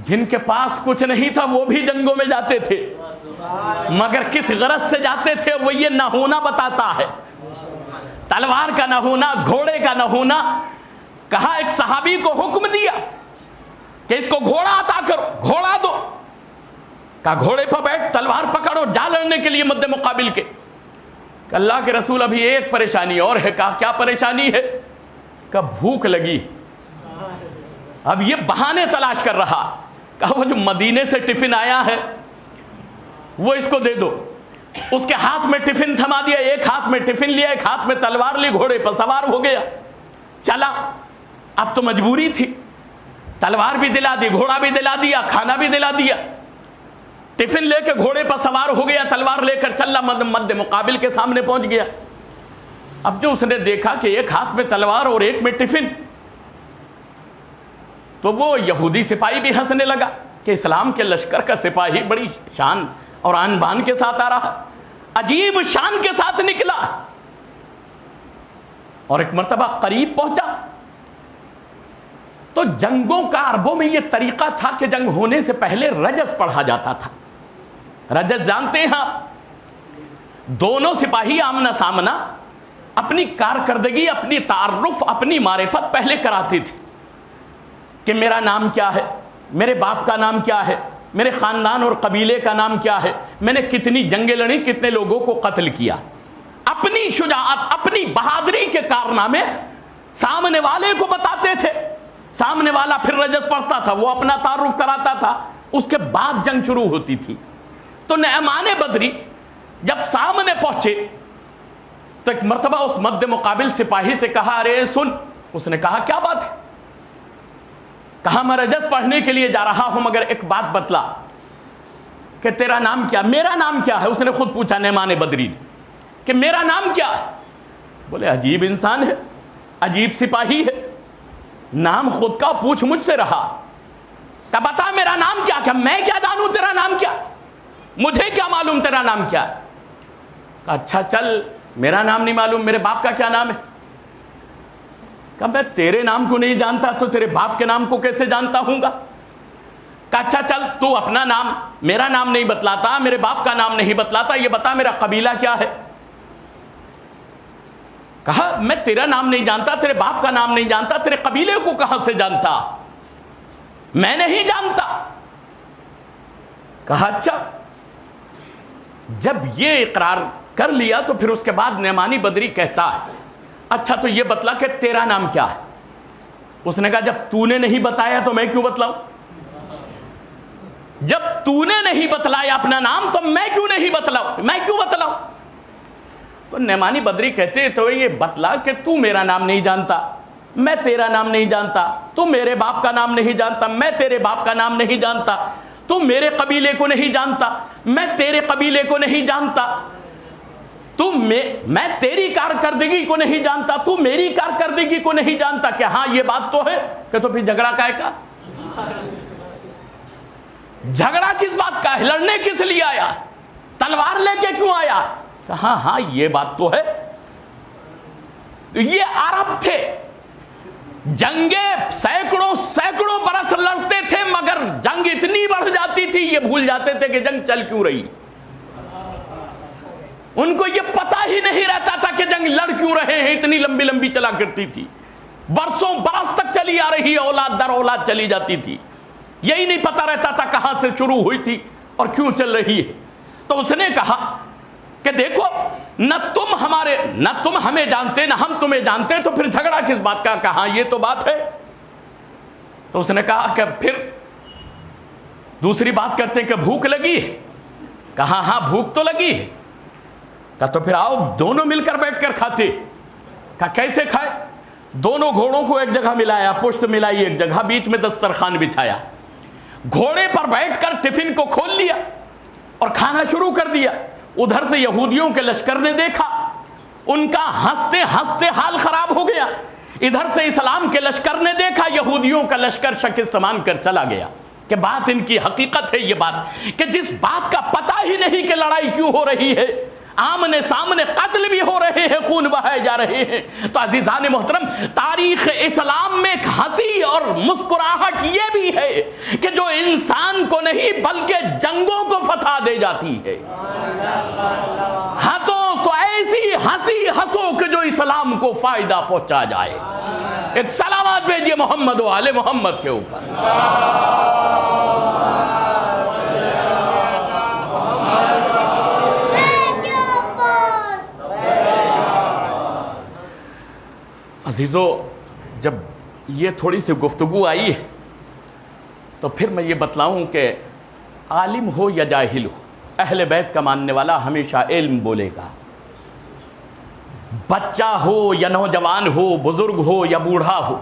جن کے پاس کچھ نہیں تھا وہ بھی جنگوں میں جاتے تھے، مگر کس غرض سے جاتے تھے وہ یہ نہ ہونا بتاتا ہے. تلوار کا نہ ہونا، گھوڑے کا نہ ہونا. کہا ایک صحابی کو حکم دیا کہ اس کو گھوڑا عطا کرو، گھوڑا دو. کہا گھوڑے پر بیٹھ، تلوار پکڑو، جا لڑنے کے لیے مد مقابل کے. کہ اللہ کے رسول ابھی ایک پریشانی اور ہے. کہا کیا پریشانی ہے؟ کہ بھوک لگی. اب یہ بہانے تلاش کر رہا. کہا وہ جو مدینے سے ٹفن آیا ہے وہ اس کو دے دو. اس کے ہاتھ میں ٹفن تھما دیا، ایک ہاتھ میں ٹفن لیا، ایک ہاتھ میں تلوار لی، گھوڑے پر سوار ہو گیا. چلا. اب تو مجبوری تھی، تلوار بھی دلا دی، گھوڑا بھی دلا دیا، کھانا بھی دلا دیا. ٹفن لے کے گھوڑے پر سوار ہو گیا، تلوار لے کر چلا، مد مقابل کے سامنے پہنچ گیا. اب جو اس نے دیکھا کہ ایک ہاتھ میں تلوار اور ایک میں ٹفن، تو وہ یہودی سپاہی بھی ہنسنے لگا کہ اسلام کے لشکر کا سپاہی بڑی شان اور آن بان کے ساتھ آ رہا، عجیب شان کے ساتھ نکلا. اور ایک مرتبہ قریب پہنچا. تو جنگوں کا عربوں میں یہ طریقہ تھا کہ جنگ ہونے سے پہلے رجز پڑھا جاتا تھا. رجز جانتے ہیں آپ؟ دونوں سپاہی آمنا سامنا اپنی کارکردگی، اپنی تعارف، اپنی معرفت پہلے کراتے تھے کہ میرا نام کیا ہے، میرے باپ کا نام کیا ہے، میرے خاندان اور قبیلے کا نام کیا ہے، میں نے کتنی جنگیں لڑی، کتنے لوگوں کو قتل کیا. اپنی شجاعت، اپنی بہادری کے کارنامے سامنے والے کو بتاتے تھے. سامنے والا پھر رجز پڑھتا تھا، وہ اپنا تعارف کراتا تھا، اس کے بعد جنگ شروع ہوتی تھی. تو نعمان بدری جب سامنے پہنچے تو ایک مرتبہ اس مد مقابل سپاہی سے کہا ارے سن. اس نے کہا کیا بات ہے؟ کہا میں رجز پڑھنے کے لیے جا رہا ہوں، مگر ایک بات بتلا کہ تیرا نام کیا؟ میرا نام کیا ہے؟ اس نے خود پوچھا نعمان بدری نے کہ میرا نام کیا ہے؟ بولے عجیب انسان ہے، عجیب سپاہی ہے، نام خود کا پوچھ مجھ سے رہا. کہ بتا میرا نام کیا؟ کہ میں کیا جانوں تیرا نام کیا، مجھے کیا معلوم تیرا نام کیا ہے. کہ اچھا چل، میرا نام نہیں معلوم، میرے باپ کا کیا نام ہے؟ کہ میں تیرے نام کو نہیں جانتا تو تیرے باپ کے نام کو کیسے جانتا ہوں گا. کہ اچھا چل، تو اپنا نام، میرا نام نہیں بتلاتا، میرے باپ کا نام نہیں بتلاتا، یہ بتا میرا قبیلہ کیا ہے. کہا میں تیرا نام نہیں جانتا، تیرے باپ کا نام نہیں جانتا، تیرے قبیلے کو کہاں سے جانتا؟ میں نہیں جانتا. کہا اچھا. جب یہ اقرار کر لیا تو پھر اس کے بعد نعمانی بدری کہتا ہے اچھا تو یہ بتلا کہ تیرا نام کیا ہے. اس نے کہا جب تو نے نہیں بتایا تو میں کیوں بتلاؤں؟ جب تو نے نہیں بتلایا اپنا نام تو میں کیوں نہیں بتلاؤں؟ میں کیوں بتلاؤں؟ تو نعمانی بدری کہتے تو یہ بتلا کہ تو میرا نام نہیں جانتا، میں تیرا نام نہیں جانتا، تو میرے باپ کا نام نہیں جانتا، میں تیرے باپ کا نام نہیں جانتا، تو میرے قبیلے کو نہیں جانتا، میں تیرے قبیلے کو نہیں جانتا، میں تیری کارکردگی کو نہیں جانتا، تو میری کارکردگی کو نہیں جانتا. کہ ہاں یہ بات تو ہے. کہ تو پھر جھگڑا کائے کا؟ جھگڑا کس بات کا ہے؟ لڑنے کس لیے آیا؟ تلوار لے کے کیوں آیا؟ کہ ہاں یہ بات تو ہے. یہ عرب تھے، جنگیں سینکڑوں برس لڑتے تھے، مگر جنگ اتنی بڑھ جاتی تھی یہ بھول جاتے تھے کہ جنگ چل کیوں رہی. ان کو یہ پتہ ہی نہیں رہتا تھا کہ جنگ لڑ کیوں رہے ہیں. اتنی لمبی لمبی چلا کرتی تھی، برسوں برس تک چلی آ رہی ہے، اولاد در اولاد چلی جاتی تھی. یہی نہیں پتہ رہتا تھا کہاں سے شروع ہوئی تھی اور کیوں چل رہی ہے. تو اس نے کہا کہ دیکھو نہ تم ہمیں جانتے نہ ہم تمہیں جانتے، تو پھر جھگڑا کس بات کا؟ کہا یہ تو بات ہے۔ تو اس نے کہا کہ پھر دوسری بات کرتے ہیں کہ بھوک لگی ہے؟ کہا ہاں بھوک تو لگی ہے۔ کہا تو پھر آؤ دونوں مل کر بیٹھ کر کھاتے۔ کہا کیسے کھائے؟ دونوں گھوڑوں کو ایک جگہ ملایا، پشت ملائی ایک جگہ، بیچ میں دسترخوان بچھایا، گھوڑے پر بیٹھ کر ٹفن کو کھول لیا اور کھانا شروع کر دیا۔ ادھر سے یہودیوں کے لشکر نے دیکھا، ان کا ہنستے ہنستے حال خراب ہو گیا۔ ادھر سے اسلام کے لشکر نے دیکھا، یہودیوں کا لشکر شکست مان کر چلا گیا۔ کہ بات ان کی حقیقت ہے یہ بات کہ جس بات کا پتہ ہی نہیں کہ لڑائی کیوں ہو رہی ہے، آمنے سامنے قتل بھی ہو رہے ہیں، خون بہائے جا رہے ہیں۔ تو عزیزان محترم، تاریخ اسلام میں ایک ہنسی اور مسکراہٹ یہ بھی ہے کہ جو انسان کو نہیں بلکہ جنگوں کو فتح دے جاتی ہے۔ ہاں تو ایسی ہنسی ہنسو کہ جو اسلام کو فائدہ پہنچا جائے۔ ایک سلامات بھیجیے محمد و آل محمد کے اوپر۔ عزیزو، جب یہ تھوڑی سی گفتگو آئی ہے تو پھر میں یہ بتلاؤں کہ عالم ہو یا جاہل ہو، اہل بیت کا ماننے والا ہمیشہ علم بولے گا۔ بچہ ہو یا نوجوان ہو، بزرگ ہو یا بوڑھا ہو،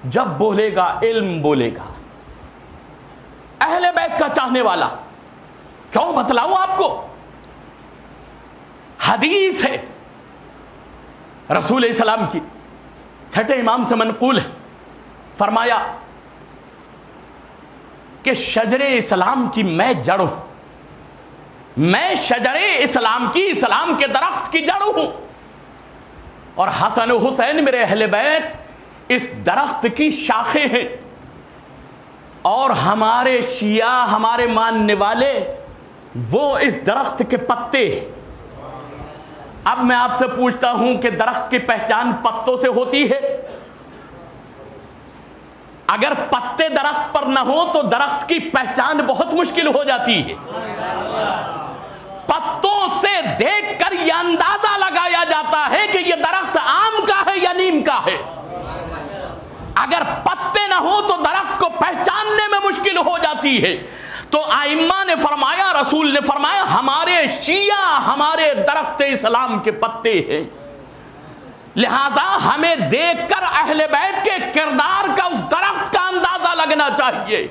جب بولے گا علم بولے گا۔ اہل بیت کا چاہنے والا، کیوں بتلاؤں آپ کو؟ حدیث ہے رسول السلام کی، چھٹے امام سے منقول ہے، فرمایا کہ شجر اسلام کی میں جڑ ہوں، میں شجر اسلام کی، اسلام کے درخت کی جڑ ہوں، اور حسن و حسین میرے اہل بیت اس درخت کی شاخیں ہیں، اور ہمارے شیعہ، ہمارے ماننے والے، وہ اس درخت کے پتے ہیں۔ اب میں آپ سے پوچھتا ہوں کہ درخت کی پہچان پتوں سے ہوتی ہے؟ اگر پتے درخت پر نہ ہو تو درخت کی پہچان بہت مشکل ہو جاتی ہے۔ پتوں سے دیکھ کر یہ اندازہ لگایا جاتا ہے کہ یہ درخت آم کا ہے یا نیم کا ہے۔ اگر پتے نہ ہو تو درخت کو پہچاننے میں مشکل ہو جاتی ہے۔ تو ائمہ نے فرمایا، رسول نے فرمایا، ہمارے شیعہ ہمارے درخت اسلام کے پتے ہیں، لہذا ہمیں دیکھ کر اہل بیت کے کردار کا اس درخت کا اندازہ لگنا چاہیے۔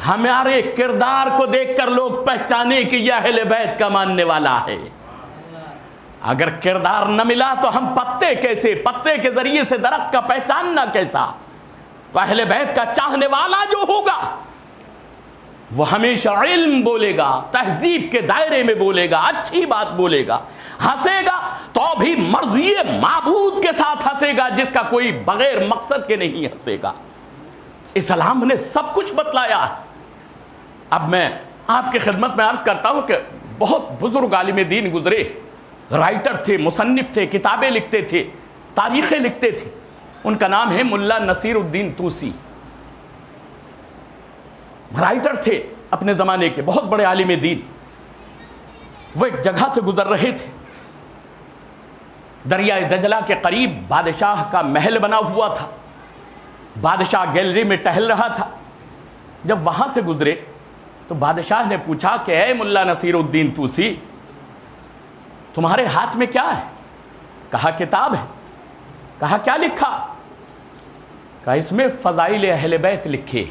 ہمارے کردار کو دیکھ کر لوگ پہچانے کہ یہ اہل بیت کا ماننے والا ہے۔ اگر کردار نہ ملا تو ہم پتے کے ذریعے سے درخت کا پہچاننا کیسا؟ تو اہل بیت کا چاہنے والا جو ہوگا وہ ہمیشہ علم بولے گا، تہذیب کے دائرے میں بولے گا، اچھی بات بولے گا، ہنسے گا تو بھی مرضی معبود کے ساتھ ہنسے گا، جس کا کوئی بغیر مقصد کے نہیں ہنسے گا۔ اسلام نے سب کچھ بتلایا ہے۔ اب میں آپ کی خدمت میں عرض کرتا ہوں کہ بہت بزرگ عالم دین گزرے، رائٹر تھے، مصنف تھے، کتابیں لکھتے تھے، تاریخیں لکھتے تھے۔ ان کا نام ہے ملا نصیر الدین طوسی۔ رائٹر تھے اپنے زمانے کے، بہت بڑے عالم دین۔ وہ ایک جگہ سے گزر رہے تھے، دریائے دجلہ کے قریب بادشاہ کا محل بنا ہوا تھا، بادشاہ گیلری میں ٹہل رہا تھا۔ جب وہاں سے گزرے تو بادشاہ نے پوچھا کہ اے ملا نصیر الدین طوسی، تمہارے ہاتھ میں کیا ہے؟ کہا کتاب ہے۔ کہا کیا لکھا؟ کہا اس میں فضائل اہل بیت لکھے۔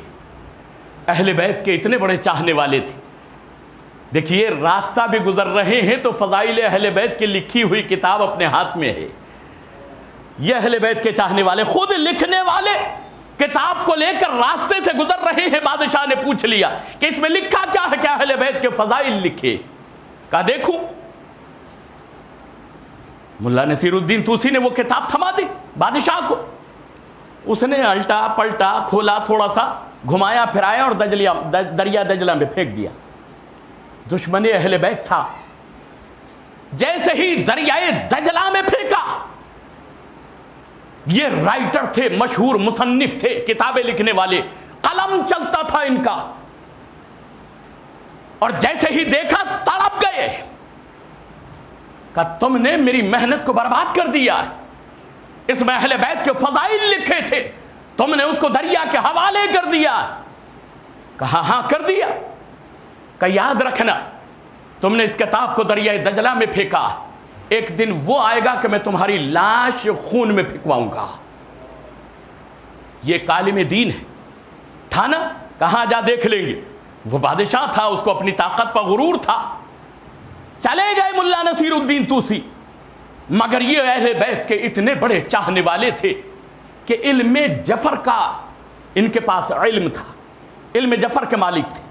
اہل بیت کے اتنے بڑے چاہنے والے تھے، دیکھیے راستہ بھی گزر رہے ہیں تو فضائل اہل بیت کی لکھی ہوئی کتاب اپنے ہاتھ میں ہے۔ یہ اہل بیت کے چاہنے والے، خود لکھنے والے کتاب کو لے کر راستے سے گزر رہے ہیں۔ بادشاہ نے پوچھ لیا کہ اس میں لکھا کیا ہے؟ کیا اہل بیت کے فضائل لکھے؟ کہا دیکھوں۔ ملا نصیر الدین طوسی نے وہ کتاب تھما دی بادشاہ کو۔ اس نے الٹا پلٹا کھولا، تھوڑا سا گھمایا پھرایا اور دریا دجلہ میں پھینک دیا۔ دشمن اہل بیت تھا، جیسے ہی دریائے دجلہ میں پھینکا، یہ رائٹر تھے، مشہور مصنف تھے، کتابیں لکھنے والے، قلم چلتا تھا ان کا، اور جیسے ہی دیکھا تڑپ گئے۔ کہ تم نے میری محنت کو برباد کر دیا ہے، اس میں اہل بیت کے فضائل لکھے تھے، تم نے اس کو دریا کے حوالے کر دیا۔ کہا ہاں کر دیا۔ کہ یاد رکھنا تم نے اس کتاب کو دریائے دجلہ میں پھینکا، ایک دن وہ آئے گا کہ میں تمہاری لاش خون میں پھینکواؤں گا۔ یہ ایک عالم دین ہے، ٹھانا کہاں جا دیکھ لیں گے۔ وہ بادشاہ تھا، اس کو اپنی طاقت پر غرور تھا، چلے گئے ملا نصیر الدین طوسی۔ مگر یہ اہل بیت کے اتنے بڑے چاہنے والے تھے کہ علم جعفر کا ان کے پاس علم تھا، علم جعفر کے مالک تھے،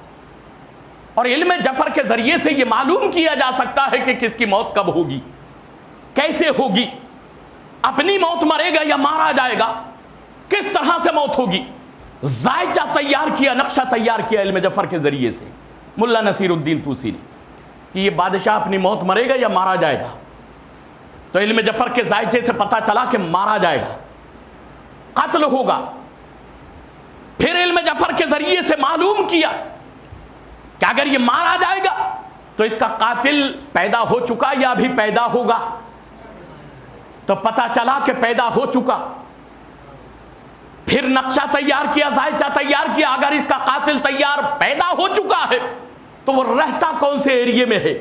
اور علم جعفر کے ذریعے سے یہ معلوم کیا جا سکتا ہے کہ کس کی موت کب ہوگی، کیسے ہوگی، اپنی موت مرے گا یا مارا جائے گا، کس طرح سے موت ہوگی۔ ذائچہ تیار کیا، نقشہ تیار کیا علم جعفر کے ذریعے سے ملا نصیر الدین طوسی نے کہ یہ بادشاہ اپنی موت مرے گا یا مارا جائے گا۔ تو علم جعفر کے ذائچے سے پتہ چلا کہ مارا جائے گا، قتل ہوگا۔ پھر علم جعفر کے ذریعے سے معلوم کیا کہ اگر یہ مارا جائے گا تو اس کا قاتل پیدا ہو چکا یا ابھی پیدا ہوگا، تو پتہ چلا کہ پیدا ہو چکا۔ پھر نقشہ تیار کیا، ذائچہ تیار کیا، اگر اس کا قاتل تیار پیدا ہو چکا ہے تو وہ رہتا کون سے ایریے میں ہے۔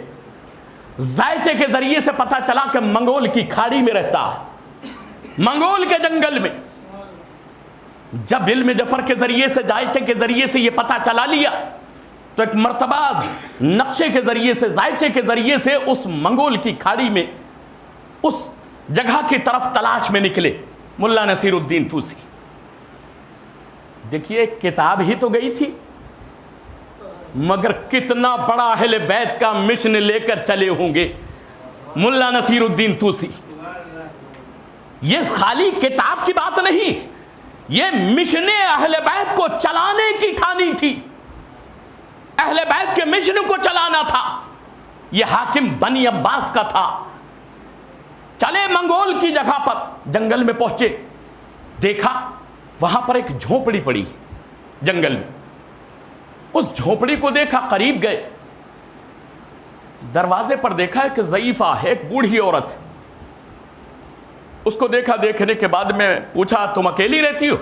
ذائچے کے ذریعے سے پتہ چلا کہ منگول کی کھاڑی میں رہتا ہے، منگول کے جنگل میں۔ جب علم جعفر کے ذریعے سے، ذائچے کے ذریعے سے یہ پتہ چلا لیا تو ایک مرتبہ نقشے کے ذریعے سے، ذائچے کے ذریعے سے اس منگول کی کھاڑی میں اس جگہ کی طرف تلاش میں نکلے ملا نصیر الدین طوسی۔ دیکھیے کتاب ہی تو گئی تھی، مگر کتنا بڑا اہل بیت کا مشن لے کر چلے ہوں گے ملا نصیر الدین طوسی۔ یہ خالی کتاب کی بات نہیں، یہ مشن اہل بیت کو چلانے کی ٹھانی تھی، اہل بیت کے مشن کو چلانا تھا۔ یہ حاکم بنی عباس کا تھا۔ چلے منگول کی جگہ پر، جنگل میں پہنچے، دیکھا وہاں پر ایک جھونپڑی پڑی جنگل میں۔ اس جھونپڑی کو دیکھا، قریب گئے، دروازے پر دیکھا کہ ضعیفہ ہے، ایک بوڑھی عورت ہے۔ اس کو دیکھا، دیکھنے کے بعد میں پوچھا تم اکیلی رہتی ہو؟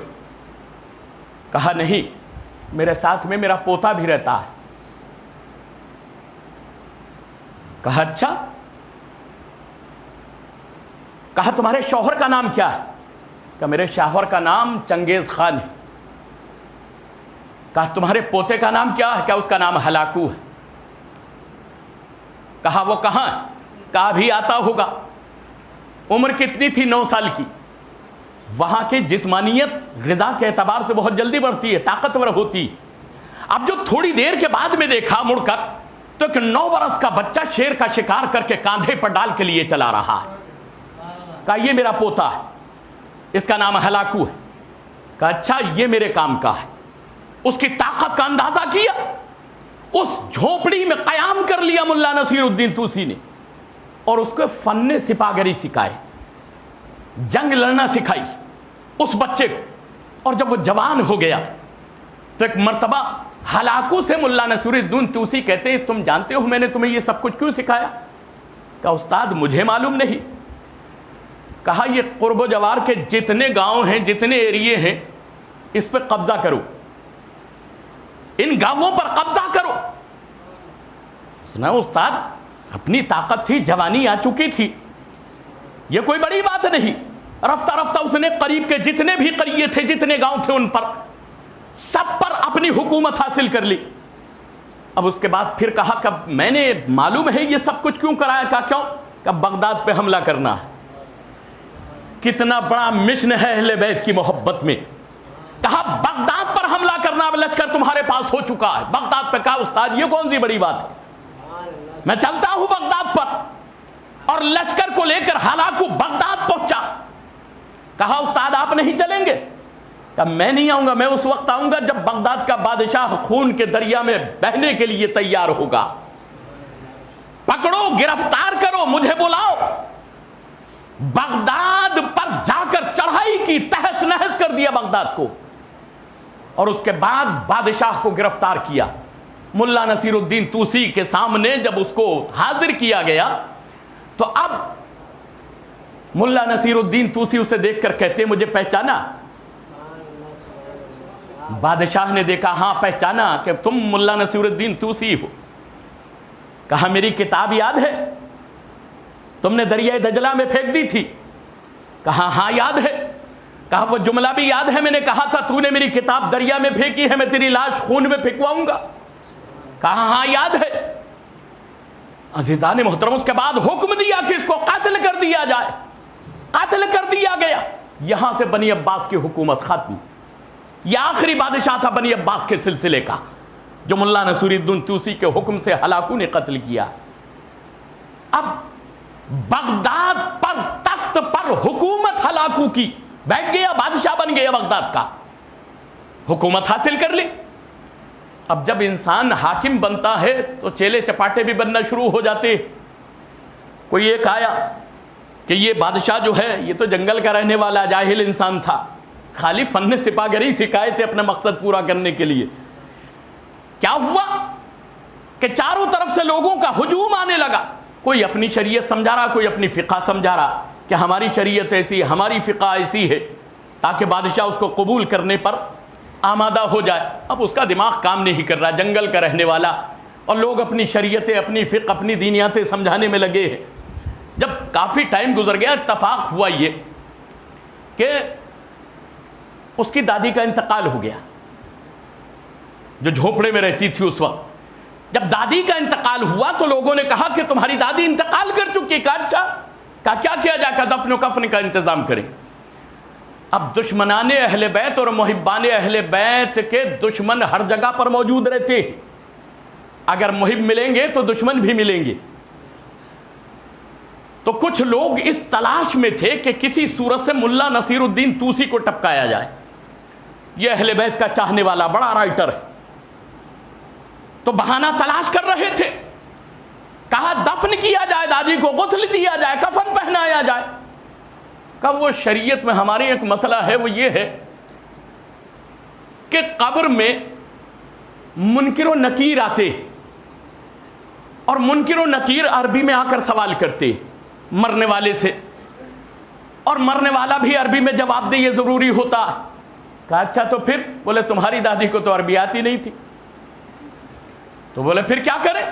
کہا نہیں، میرے ساتھ میں میرا پوتا بھی رہتا ہے۔ کہا اچھا، کہا تمہارے شوہر کا نام کیا ہے؟ کہ میرے شوہر کا نام چنگیز خان ہے۔ کہا تمہارے پوتے کا نام کیا ہے؟ کیا اس کا نام ہلاکو ہے؟ کہا وہ کہاں ہے؟ کہا بھی آتا ہوگا۔ عمر کتنی تھی؟ 9 سال کی۔ وہاں کی جسمانیت غذا کے اعتبار سے بہت جلدی بڑھتی ہے، طاقتور ہوتی۔ اب جو تھوڑی دیر کے بعد میں دیکھا مڑ کر تو ایک 9 برس کا بچہ شیر کا شکار کر کے کاندھے پر ڈال کے لیے چلا رہا ہے۔ کہا یہ میرا پوتا ہے، اس کا نام ہلاکو ہے۔ کہا اچھا، یہ میرے کام کا ہے۔ اس کی طاقت کا اندازہ کیا، اس جھونپڑی میں قیام کر لیا ملا نصیر الدین طوسی نے، اور اس کو فن سپاگری سکھائے، جنگ لڑنا سکھائی اس بچے کو۔ اور جب وہ جوان ہو گیا تو ایک مرتبہ ہلاکو سے ملا نصیر الدین طوسی کہتے ہیں تم جانتے ہو میں نے تمہیں یہ سب کچھ کیوں سکھایا؟ کہا استاد مجھے معلوم نہیں۔ کہا یہ قرب و جوار کے جتنے گاؤں ہیں، جتنے ایریے ہیں، اس پہ قبضہ کرو، ان گاؤں پر قبضہ کرو۔ سنا استاد، اپنی طاقت تھی، جوانی آ چکی تھی، یہ کوئی بڑی بات نہیں۔ رفتہ رفتہ اس نے قریب کے جتنے بھی قریے تھے، جتنے گاؤں تھے، ان پر سب پر اپنی حکومت حاصل کر لی۔ اب اس کے بعد پھر کہا کہ میں نے معلوم ہے یہ سب کچھ کیوں کرایا؟ کہا کیوں؟ کہ بغداد پہ حملہ کرنا ہے۔ کتنا بڑا مشن ہے اہل بیت کی محبت میں۔ کہا بغداد پر حملہ کرنا، اب لشکر تمہارے پاس ہو چکا ہے بغداد پہ۔ کہا استاد یہ کون سی بڑی بات ہے، میں چلتا ہوں بغداد پر۔ اور لشکر کو لے کر ہلاکو بغداد پہنچا۔ کہا استاد آپ نہیں چلیں گے؟ کہا میں نہیں آؤں گا، میں اس وقت آؤں گا جب بغداد کا بادشاہ خون کے دریا میں بہنے کے لیے تیار ہوگا۔ پکڑو، گرفتار کرو، مجھے بلاؤ۔ بغداد پر جا کر چڑھائی کی، تہس نہس کر دیا بغداد کو، اور اس کے بعد بادشاہ کو گرفتار کیا۔ ملا نصیر الدین طوسی کے سامنے جب اس کو حاضر کیا گیا تو اب ملا نصیر الدین طوسی اسے دیکھ کر کہتے ہیں مجھے پہچانا؟ بادشاہ نے دیکھا ہاں پہچانا کہ تم ملا نصیر الدین طوسی ہو۔ کہا میری کتاب یاد ہے تم نے دریائے دجلہ میں پھینک دی تھی؟ کہا ہاں یاد ہے۔ کہا وہ جملہ بھی یاد ہے میں نے کہا تھا تو نے میری کتاب دریا میں پھینکی ہے میں تیری لاش خون میں پھینکواؤں گا؟ کہا ہاں یاد ہے۔ عزیزان محترم اس کے بعد حکم دیا کہ اس کو قتل کر دیا جائے، قتل کر دیا گیا۔ یہاں سے بنی عباس کی حکومت ختم۔ یہ آخری بادشاہ تھا بنی عباس کے سلسلے کا جو ملا نصیر الدین طوسی کے حکم سے ہلاکو نے قتل کیا۔ اب بغداد پر تخت پر حکومت ہلاکو کی، بیٹھ گیا، بادشاہ بن گیا بغداد کا، حکومت حاصل کر لی۔ اب جب انسان حاکم بنتا ہے تو چیلے چپاٹے بھی بننا شروع ہو جاتے۔ کوئی ایک آیا کہ یہ بادشاہ جو ہے یہ تو جنگل کا رہنے والا جاہل انسان تھا، خالی فن سپاہی سکھائے تھے اپنا مقصد پورا کرنے کے لیے۔ کیا ہوا کہ چاروں طرف سے لوگوں کا ہجوم آنے لگا، کوئی اپنی شریعت سمجھا رہا، کوئی اپنی فقہ سمجھا رہا کہ ہماری شریعت ایسی ہے، ہماری فقہ ایسی ہے، تاکہ بادشاہ اس کو قبول کرنے پر آمادہ ہو جائے۔ اب اس کا دماغ کام نہیں کر رہا، جنگل کا رہنے والا، اور لوگ اپنی شریعتیں، اپنی فقہ، اپنی دینیاتیں سمجھانے میں لگے ہیں۔ جب کافی ٹائم گزر گیا اتفاق ہوا یہ کہ اس کی دادی کا انتقال ہو گیا جو جھوپڑے میں رہتی تھی اس وقت۔ جب دادی کا انتقال ہوا تو لوگوں نے کہا کہ تمہاری دادی انتقال کر چکی۔ کہا اچھا، کہا کیا کیا جائے؟ کہا دفن و کفن کا انتظام کریں۔ اب دشمنان اہل بیت اور محبان اہل بیت کے دشمن ہر جگہ پر موجود رہتے ہیں، اگر محب ملیں گے تو دشمن بھی ملیں گے۔ تو کچھ لوگ اس تلاش میں تھے کہ کسی صورت سے ملا نصیر الدین طوسی کو ٹپکایا جائے، یہ اہل بیت کا چاہنے والا بڑا رائٹر ہے، تو بہانہ تلاش کر رہے تھے۔ کہا دفن کیا جائے دادی کو، غسل دیا جائے، کفن پہنایا جائے۔ کہا وہ شریعت میں ہماری ایک مسئلہ ہے، وہ یہ ہے کہ قبر میں منکر و نکیر آتے، اور منکر و نکیر عربی میں آ کر سوال کرتے مرنے والے سے، اور مرنے والا بھی عربی میں جواب دے، یہ ضروری ہوتا۔ کہا اچھا تو پھر؟ بولے تمہاری دادی کو تو عربی آتی نہیں تھی۔ تو بولے پھر کیا کریں؟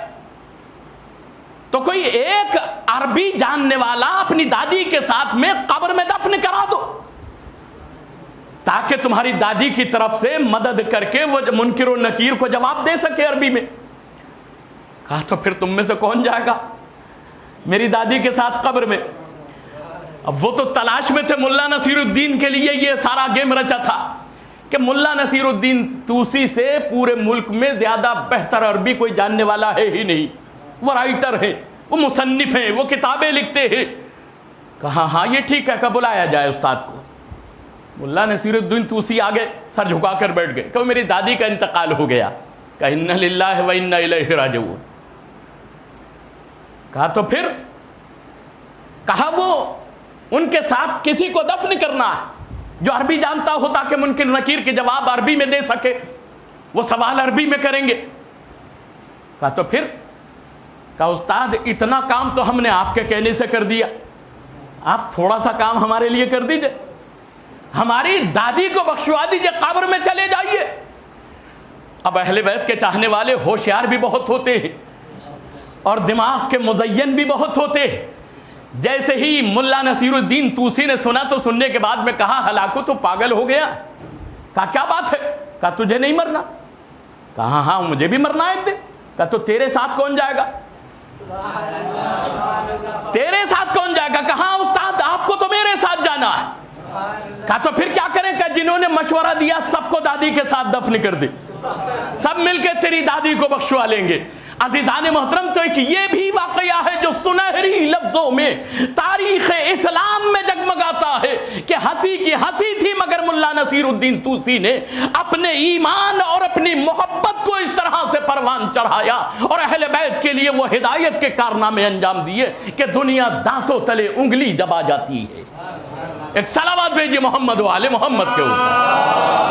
تو کوئی ایک عربی جاننے والا اپنی دادی کے ساتھ میں قبر میں دفن کرا دو تاکہ تمہاری دادی کی طرف سے مدد کر کے وہ منکر و نکیر کو جواب دے سکے عربی میں۔ کہا تو پھر تم میں سے کون جائے گا میری دادی کے ساتھ قبر میں؟ اب وہ تو تلاش میں تھے، ملا نصیر الدین کے لیے یہ سارا گیم رچا تھا کہ ملا نصیر الدین طوسی سے پورے ملک میں زیادہ بہتر عربی کوئی جاننے والا ہے ہی نہیں، وہ رائٹر ہیں، وہ مصنف ہیں، وہ کتابیں لکھتے ہیں۔ کہا ہاں یہ ٹھیک ہے، کہ بلایا جائے استاد کو۔ ملا نصیر الدین طوسی آگے سر جھکا کر بیٹھ گئے کہ میری دادی کا انتقال ہو گیا۔ کہا انا للہ و انا الیہ راجعون۔ کہا تو پھر؟ کہا وہ ان کے ساتھ کسی کو دفن کرنا ہے جو عربی جانتا ہو تاکہ منکر نکیر کے جواب عربی میں دے سکے، وہ سوال عربی میں کریں گے۔ کہا تو پھر؟ کہا استاد اتنا کام تو ہم نے آپ کے کہنے سے کر دیا، آپ تھوڑا سا کام ہمارے لیے کر دیجئے، ہماری دادی کو بخشوا دیجئے، قبر میں چلے جائیے۔ اب اہل بیت کے چاہنے والے ہوشیار بھی بہت ہوتے ہیں اور دماغ کے مزین بھی بہت ہوتے ہیں۔ جیسے ہی ملا نصیر الدین طوسی نے سنا تو سننے کے بعد میں کہا ہلاکو تو پاگل ہو گیا۔ کہا کیا بات ہے؟ کہا تجھے نہیں مرنا؟ کہا ہاں مجھے بھی مرنا ہے ایک دن۔ کہا تو تیرے ساتھ کون جائے گا؟ تیرے ساتھ کون جائے گا؟ کہا استاد آپ کو تو میرے ساتھ جانا ہے۔ کہا تو پھر کیا کریں؟ کہ جنہوں نے مشورہ دیا سب کو دادی کے ساتھ دفن کر دے، سب مل کے تیری دادی کو بخشوا لیں گے۔ عزیزان محترم تو ایک یہ بھی واقعہ ہے جو سنہری لفظوں میں تاریخ اسلام میں جگمگاتا ہے کہ ہنسی کی ہنسی تھی مگر ملا نصیر الدین طوسی نے اپنے ایمان اور اپنی محبت کو اس طرح سے پروان چڑھایا اور اہل بیت کے لیے وہ ہدایت کے کارنامے انجام دیے کہ دنیا دانتوں تلے انگلی دبا جاتی ہے۔ ایک صلوات بھیجیے محمد و آل محمد کے اوپر۔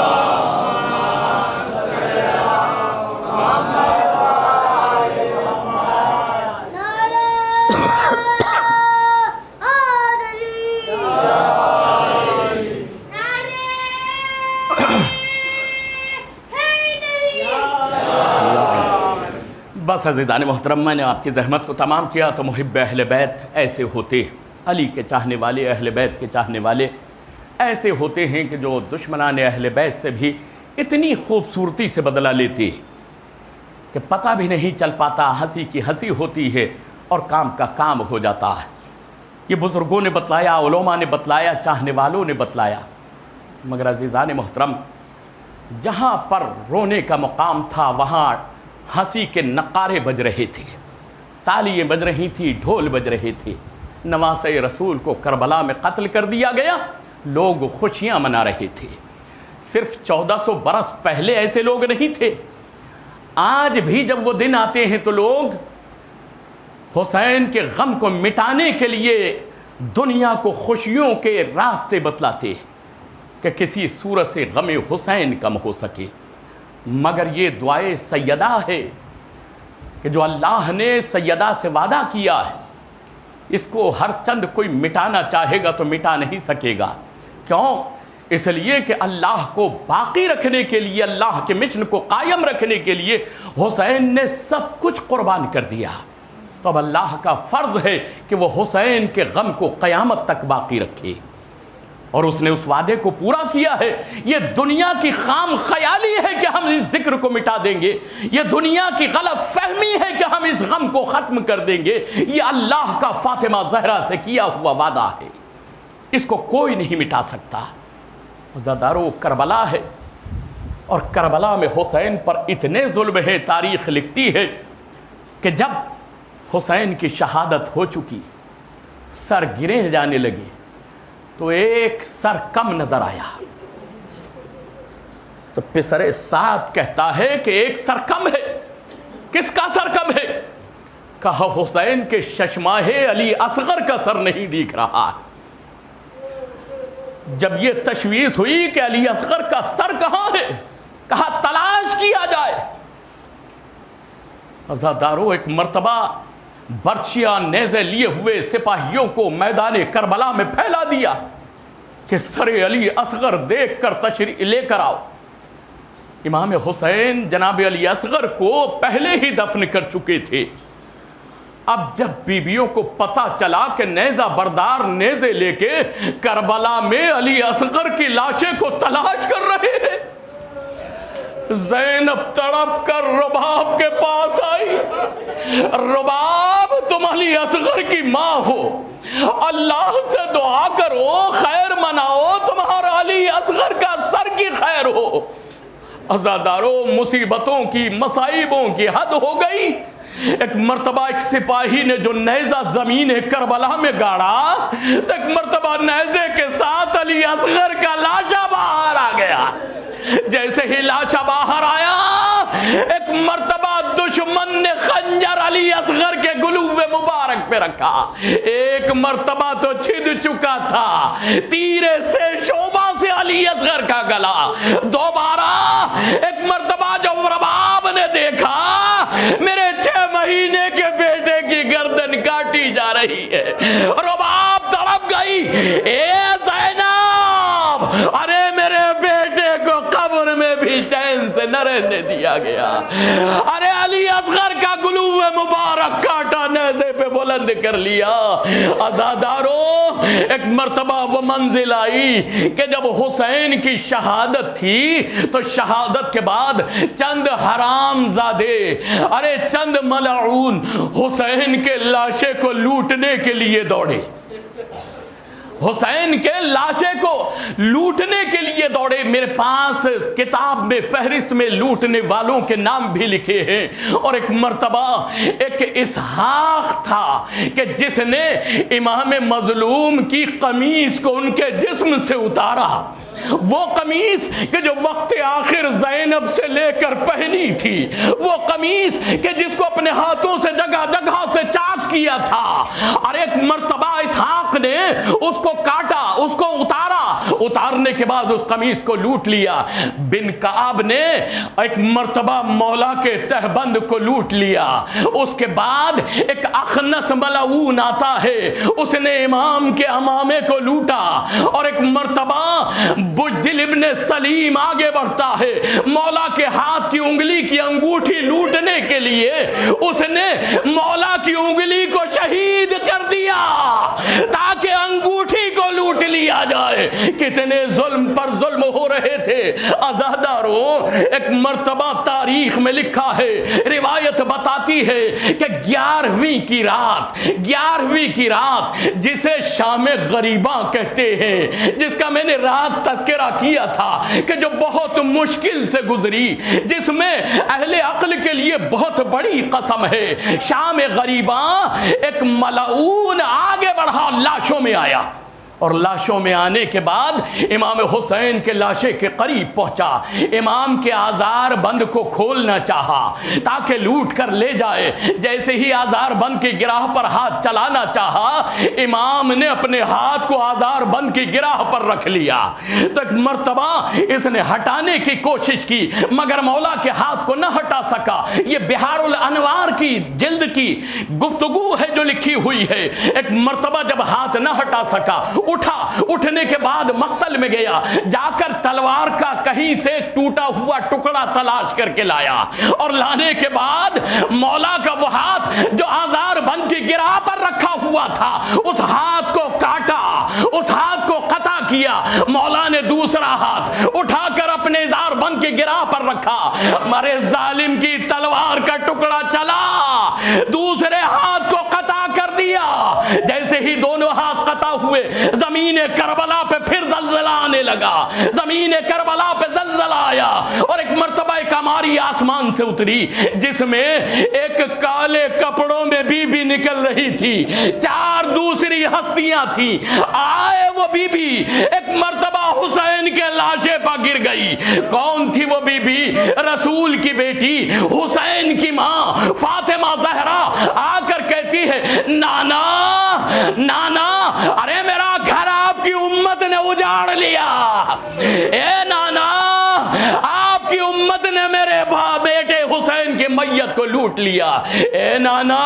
بس عزیزان محترم، میں نے آپ کی زحمت کو تمام کیا تو محب اہل بیت ایسے ہوتے، علی کے چاہنے والے، اہل بیت کے چاہنے والے ایسے ہوتے ہیں کہ جو دشمنان اہل بیت سے بھی اتنی خوبصورتی سے بدلہ لیتے کہ پتہ بھی نہیں چل پاتا، ہنسی کی ہنسی ہوتی ہے اور کام کا کام ہو جاتا ہے۔ یہ بزرگوں نے بتلایا، علماء نے بتلایا، چاہنے والوں نے بتلایا۔ مگر عزیزان محترم، جہاں پر رونے کا مقام تھا وہاں ہنسی کے نقارے بج رہے تھے، تالیاں بج رہی تھی، ڈھول بج رہے تھے۔ نواسۂ رسول کو کربلا میں قتل کر دیا گیا، لوگ خوشیاں منا رہے تھے۔ صرف 1400 برس پہلے ایسے لوگ نہیں تھے، آج بھی جب وہ دن آتے ہیں تو لوگ حسین کے غم کو مٹانے کے لیے دنیا کو خوشیوں کے راستے بتلاتے کہ کسی صورت سے غم حسین کم ہو سکے۔ مگر یہ دعائے سیدہ ہے کہ جو اللہ نے سیدہ سے وعدہ کیا ہے، اس کو ہر چند کوئی مٹانا چاہے گا تو مٹا نہیں سکے گا۔ کیوں؟ اس لیے کہ اللہ کو باقی رکھنے کے لیے، اللہ کے مشن کو قائم رکھنے کے لیے حسین نے سب کچھ قربان کر دیا۔ تو اب اللہ کا فرض ہے کہ وہ حسین کے غم کو قیامت تک باقی رکھے، اور اس نے اس وعدے کو پورا کیا ہے۔ یہ دنیا کی خام خیالی ہے کہ ہم اس ذکر کو مٹا دیں گے، یہ دنیا کی غلط فہمی ہے کہ ہم اس غم کو ختم کر دیں گے۔ یہ اللہ کا فاطمہ زہرا سے کیا ہوا وعدہ ہے، اس کو کوئی نہیں مٹا سکتا۔ عزادارو، کربلا ہے، اور کربلا میں حسین پر اتنے ظلم ہیں، تاریخ لکھتی ہے کہ جب حسین کی شہادت ہو چکی، سر گرے جانے لگے تو ایک سر کم نظر آیا، تو پسر سعد کہتا ہے کہ ایک سر کم ہے۔ کس کا سر کم ہے؟ کہا حسین کے ششماہ علی اصغر کا سر نہیں دیکھ رہا۔ جب یہ تشویش ہوئی کہ علی اصغر کا سر کہاں ہے، کہا تلاش کیا جائے۔ عزادارو، ایک مرتبہ برچیاں نیزے لیے ہوئے سپاہیوں کو میدان کربلا میں پھیلا دیا کہ سر علی اصغر دیکھ کر تشریف لے کر آؤ۔ امام حسین جناب علی اصغر کو پہلے ہی دفن کر چکے تھے۔ اب جب بیویوں کو پتہ چلا کہ نیزہ بردار نیزے لے کے کربلا میں علی اصغر کی لاشیں کو تلاش کر رہے ہیں، زینب تڑپ کر رباب کے پاس آئی۔ رباب، تم علی اصغر کی ماں ہو، اللہ سے دعا کرو، خیر مناؤ، تمہارا علی اصغر کا سر کی خیر ہو۔ عزادارو، مصیبتوں کی، مصائبوں کی حد ہو گئی۔ ایک مرتبہ ایک سپاہی نے جو نیزہ زمین کربلا میں گاڑا تو ایک مرتبہ نیزے کے ساتھ علی اصغر کا لاشا باہر آ گیا۔ جیسے ہی لاشا باہر آیا، ایک مرتبہ دشمن نے خنجر علی اصغر کے گلوب مبارک پہ رکھا۔ ایک مرتبہ تو چھد چکا تھا، تیرے سے شعبہ سے علی اصغر کا گلا۔ دوبارہ ایک مرتبہ جب رباب نے دیکھا میرے 6 مہینے کے بیٹے کی گردن کاٹی جا رہی ہے، رباب تڑپ گئی، اے زینب، ارے میرے بیٹے کو قبر میں بھی چین سے نہ رہنے دیا گیا۔ ارے علی اصغر کا گلوب مبارک کاٹا، نیزے پہ بلند کر لیا۔ عزادارو، ایک مرتبہ وہ منزل آئی کہ جب حسین کی شہادت تھی تو شہادت کے بعد چند حرام زادے، ارے چند ملعون حسین کے لاشے کو لوٹنے کے لیے دوڑے، حسین کے لاشے کو لوٹنے کے لیے دوڑے۔ میرے پاس کتاب میں فہرست میں لوٹنے والوں کے نام بھی لکھے ہیں، اور ایک مرتبہ ایک اسحاق تھا کہ جس نے امام مظلوم کی قمیص کو ان کے جسم سے اتارا، وہ قمیص کہ جو وقت آخر زینب سے لے کر پہنی تھی، وہ قمیص کہ جس کو اپنے ہاتھوں سے جگہ جگہ سے چاک کیا تھا، اور ایک مرتبہ اسحاق نے اس کو کاٹا، اس کو اتارا، اتارنے کے بعد اس قمیص کو لوٹ لیا۔ بن کعب نے ایک مرتبہ مولا کے تہبند کو لوٹ لیا۔ اس کے بعد ایک اخنس ملعون آتا ہے، اس نے امام کے امامے کو لوٹا، اور ایک مرتبہ بجدل ابن سلیم آگے بڑھتا ہے، مولا کے ہاتھ کی انگلی کی انگوٹھی لوٹنے کے لیے اس نے مولا کی انگلی کو شہید کر دیا تاکہ انگوٹھی کو لوٹ لیا جائے۔ کتنے ظلم پر ظلم ہو رہے تھے عزاداروں۔ ایک مرتبہ تاریخ میں لکھا ہے، روایت بتاتی ہے کہ 11ویں کی رات جسے شام غریباں کہتے ہیں، جس کا میں نے رات تذکرہ کیا تھا کہ جو بہت مشکل سے گزری، جس میں اہل عقل کے لیے بہت بڑی قسم ہے۔ شام غریباں ایک ملعون آگے بڑھا، لاشوں میں آیا، اور لاشوں میں آنے کے بعد امام حسین کے لاشے کے قریب پہنچا، امام کے آزار بند کو کھولنا چاہا تاکہ لوٹ کر لے جائے۔ جیسے ہی آزار بند کی گراہ پر ہاتھ چلانا چاہا، امام نے اپنے ہاتھ کو آزار بند کی گراہ پر رکھ لیا۔ تک مرتبہ اس نے ہٹانے کی کوشش کی مگر مولا کے ہاتھ کو نہ ہٹا سکا۔ یہ بہار الانوار کی جلد کی گفتگو ہے جو لکھی ہوئی ہے۔ ایک مرتبہ جب ہاتھ نہ ہٹا سکا، اٹھنے کے بعد مقتل میں گیا، جا کر تلوار کا کہیں سے ٹوٹا ہوا ٹکڑا تلاش کر کے لایا، اور لانے کے بعد مولا کا وہ ہاتھ جو آزار بند کی گراہ پر رکھا ہوا تھا، اس ہاتھ کو کاٹا، اس ہاتھ کو قطع کیا۔ مولا نے دوسرا ہاتھ اٹھا کر اپنے آزار بند کی گراہ پر رکھا، مرے ظالم کی تلوار کا ٹکڑا چلا، دوسرے ہاتھ کو قطع کر دیا۔ جیسے ہی دونوں ہاتھ قطع ہوئے، زمین کربلا پہ پھر زلزلہ آنے لگا، زمین کربلا پہ زلزلہ آیا، اور ایک مرتبہ ایک ہماری آسمان سے اتری جس میں ایک کالے کپڑوں میں بی بی نکل رہی تھی، 4 دوسری ہستیاں تھیں۔ آئے وہ بی بی، ایک مرتبہ حسین کے لاشے پر گر گئی۔ کون تھی وہ بی بی؟ رسول کی بیٹی، حسین کی ماں فاطمہ زہرا آ کر کہتی ہے، نانا نانا، ارے میرا گھر آپ کی امت نے اجاڑ لیا، اے نانا آپ کی امت نے میرے بیٹے حسین کے میت کو لوٹ لیا، اے نانا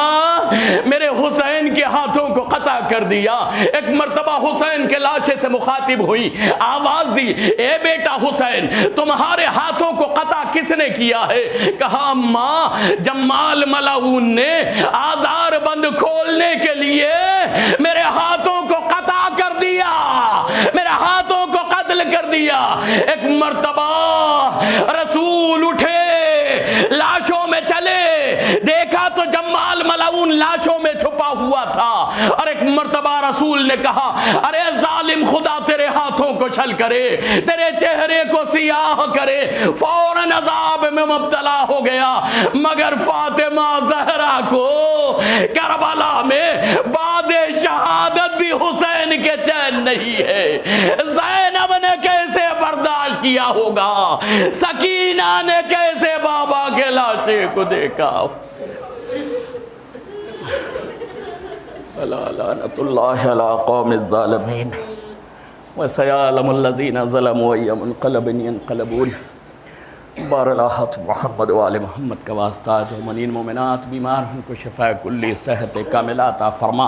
میرے حسین کے ہاتھوں کو قطع کر دیا۔ ایک مرتبہ حسین کے لاشے سے مخاطب ہوئی، آواز دی، اے بیٹا حسین تمہارے ہاتھوں کو قطع کس نے کیا ہے؟ کہا ماں جمال ملعون نے آزار بند کھولنے کے لیے میرے ہاتھوں کو قطع کر دیا، میرے ہاتھوں کو قتل کر دیا۔ ایک مرتبہ رسول اٹھے، لاشوں میں چلے، دیکھا تو جمال ملعون لاشوں میں چھپا ہوا تھا، اور ایک مرتبہ رسول نے کہا، ارے ظالم خدا تیرے ہاتھوں کو چھل کرے، تیرے چہرے کو سیاہ کرے۔ فوراً عذاب میں مبتلا ہو گیا، مگر فاطمہ زہرا کو کربلا میں بعد شہادت بھی حسین کے چین نہیں ہے۔ زینب نے کیسے برداشت کیا ہوگا، سکینہ نے کیسے بابا کے لاشے کو دیکھا۔ لعنت اللہ علی قوم الظالمین وسیعلم الذین ظلموا ای منقلب ینقلبون۔ بار اللہ محمد و آل محمد کا واسطہ، جو منین مومنات بیمار ان کو شفاء کلی صحت کاملہ عطا فرما،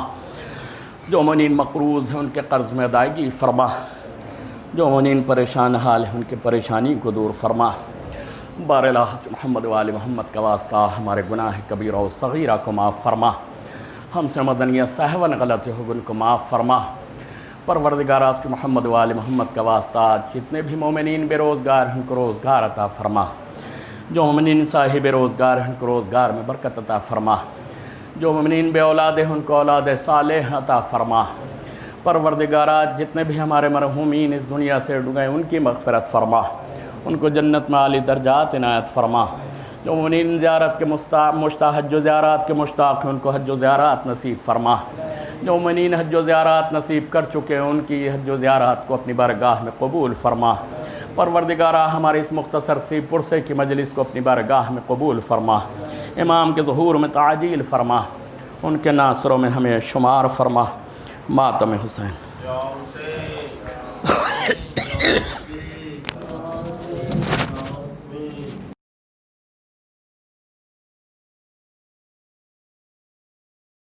جو منین مقروض ہیں ان کے قرض میں ادائیگی فرما، جو منین پریشان حال ہیں ان کے پریشانی کو دور فرما۔ بار اللہ محمد و آل محمد کا واسطہ، ہمارے گناہ کبیرہ و صغیرہ کو معاف فرما، ہم سے مدنیہ صاحباً غلط ہو ان کو معاف فرما۔ پروردگارات کی محمد و آل محمد کا واسطہ، جتنے بھی مومنین بے روزگار ہیں ان کو روزگار عطا فرما، جو مومنین صاحب روزگار ہیں ان کو روزگار میں برکت عطا فرما، جو مومنین بے اولاد ہیں ان کو اولاد صالح عطا فرما۔ پروردگارات جتنے بھی ہمارے مرحومین اس دنیا سے ڈگئے ان کی مغفرت فرما، ان کو جنت میں عالی درجات عنایت فرما۔ جو مومنین زیارت کے مشتاق، حج و زیارات کے مشتاق ہیں ان کو حج و زیارات نصیب فرما۔ جو مومنین حج و زیارات نصیب کر چکے ہیں ان کی حج و زیارات کو اپنی بارگاہ میں قبول فرما۔ پروردگارہ ہماری اس مختصر سی پرسے کی مجلس کو اپنی بارگاہ میں قبول فرما، امام کے ظہور میں تعجیل فرما، ان کے ناصروں میں ہمیں شمار فرما۔ ماتم حسین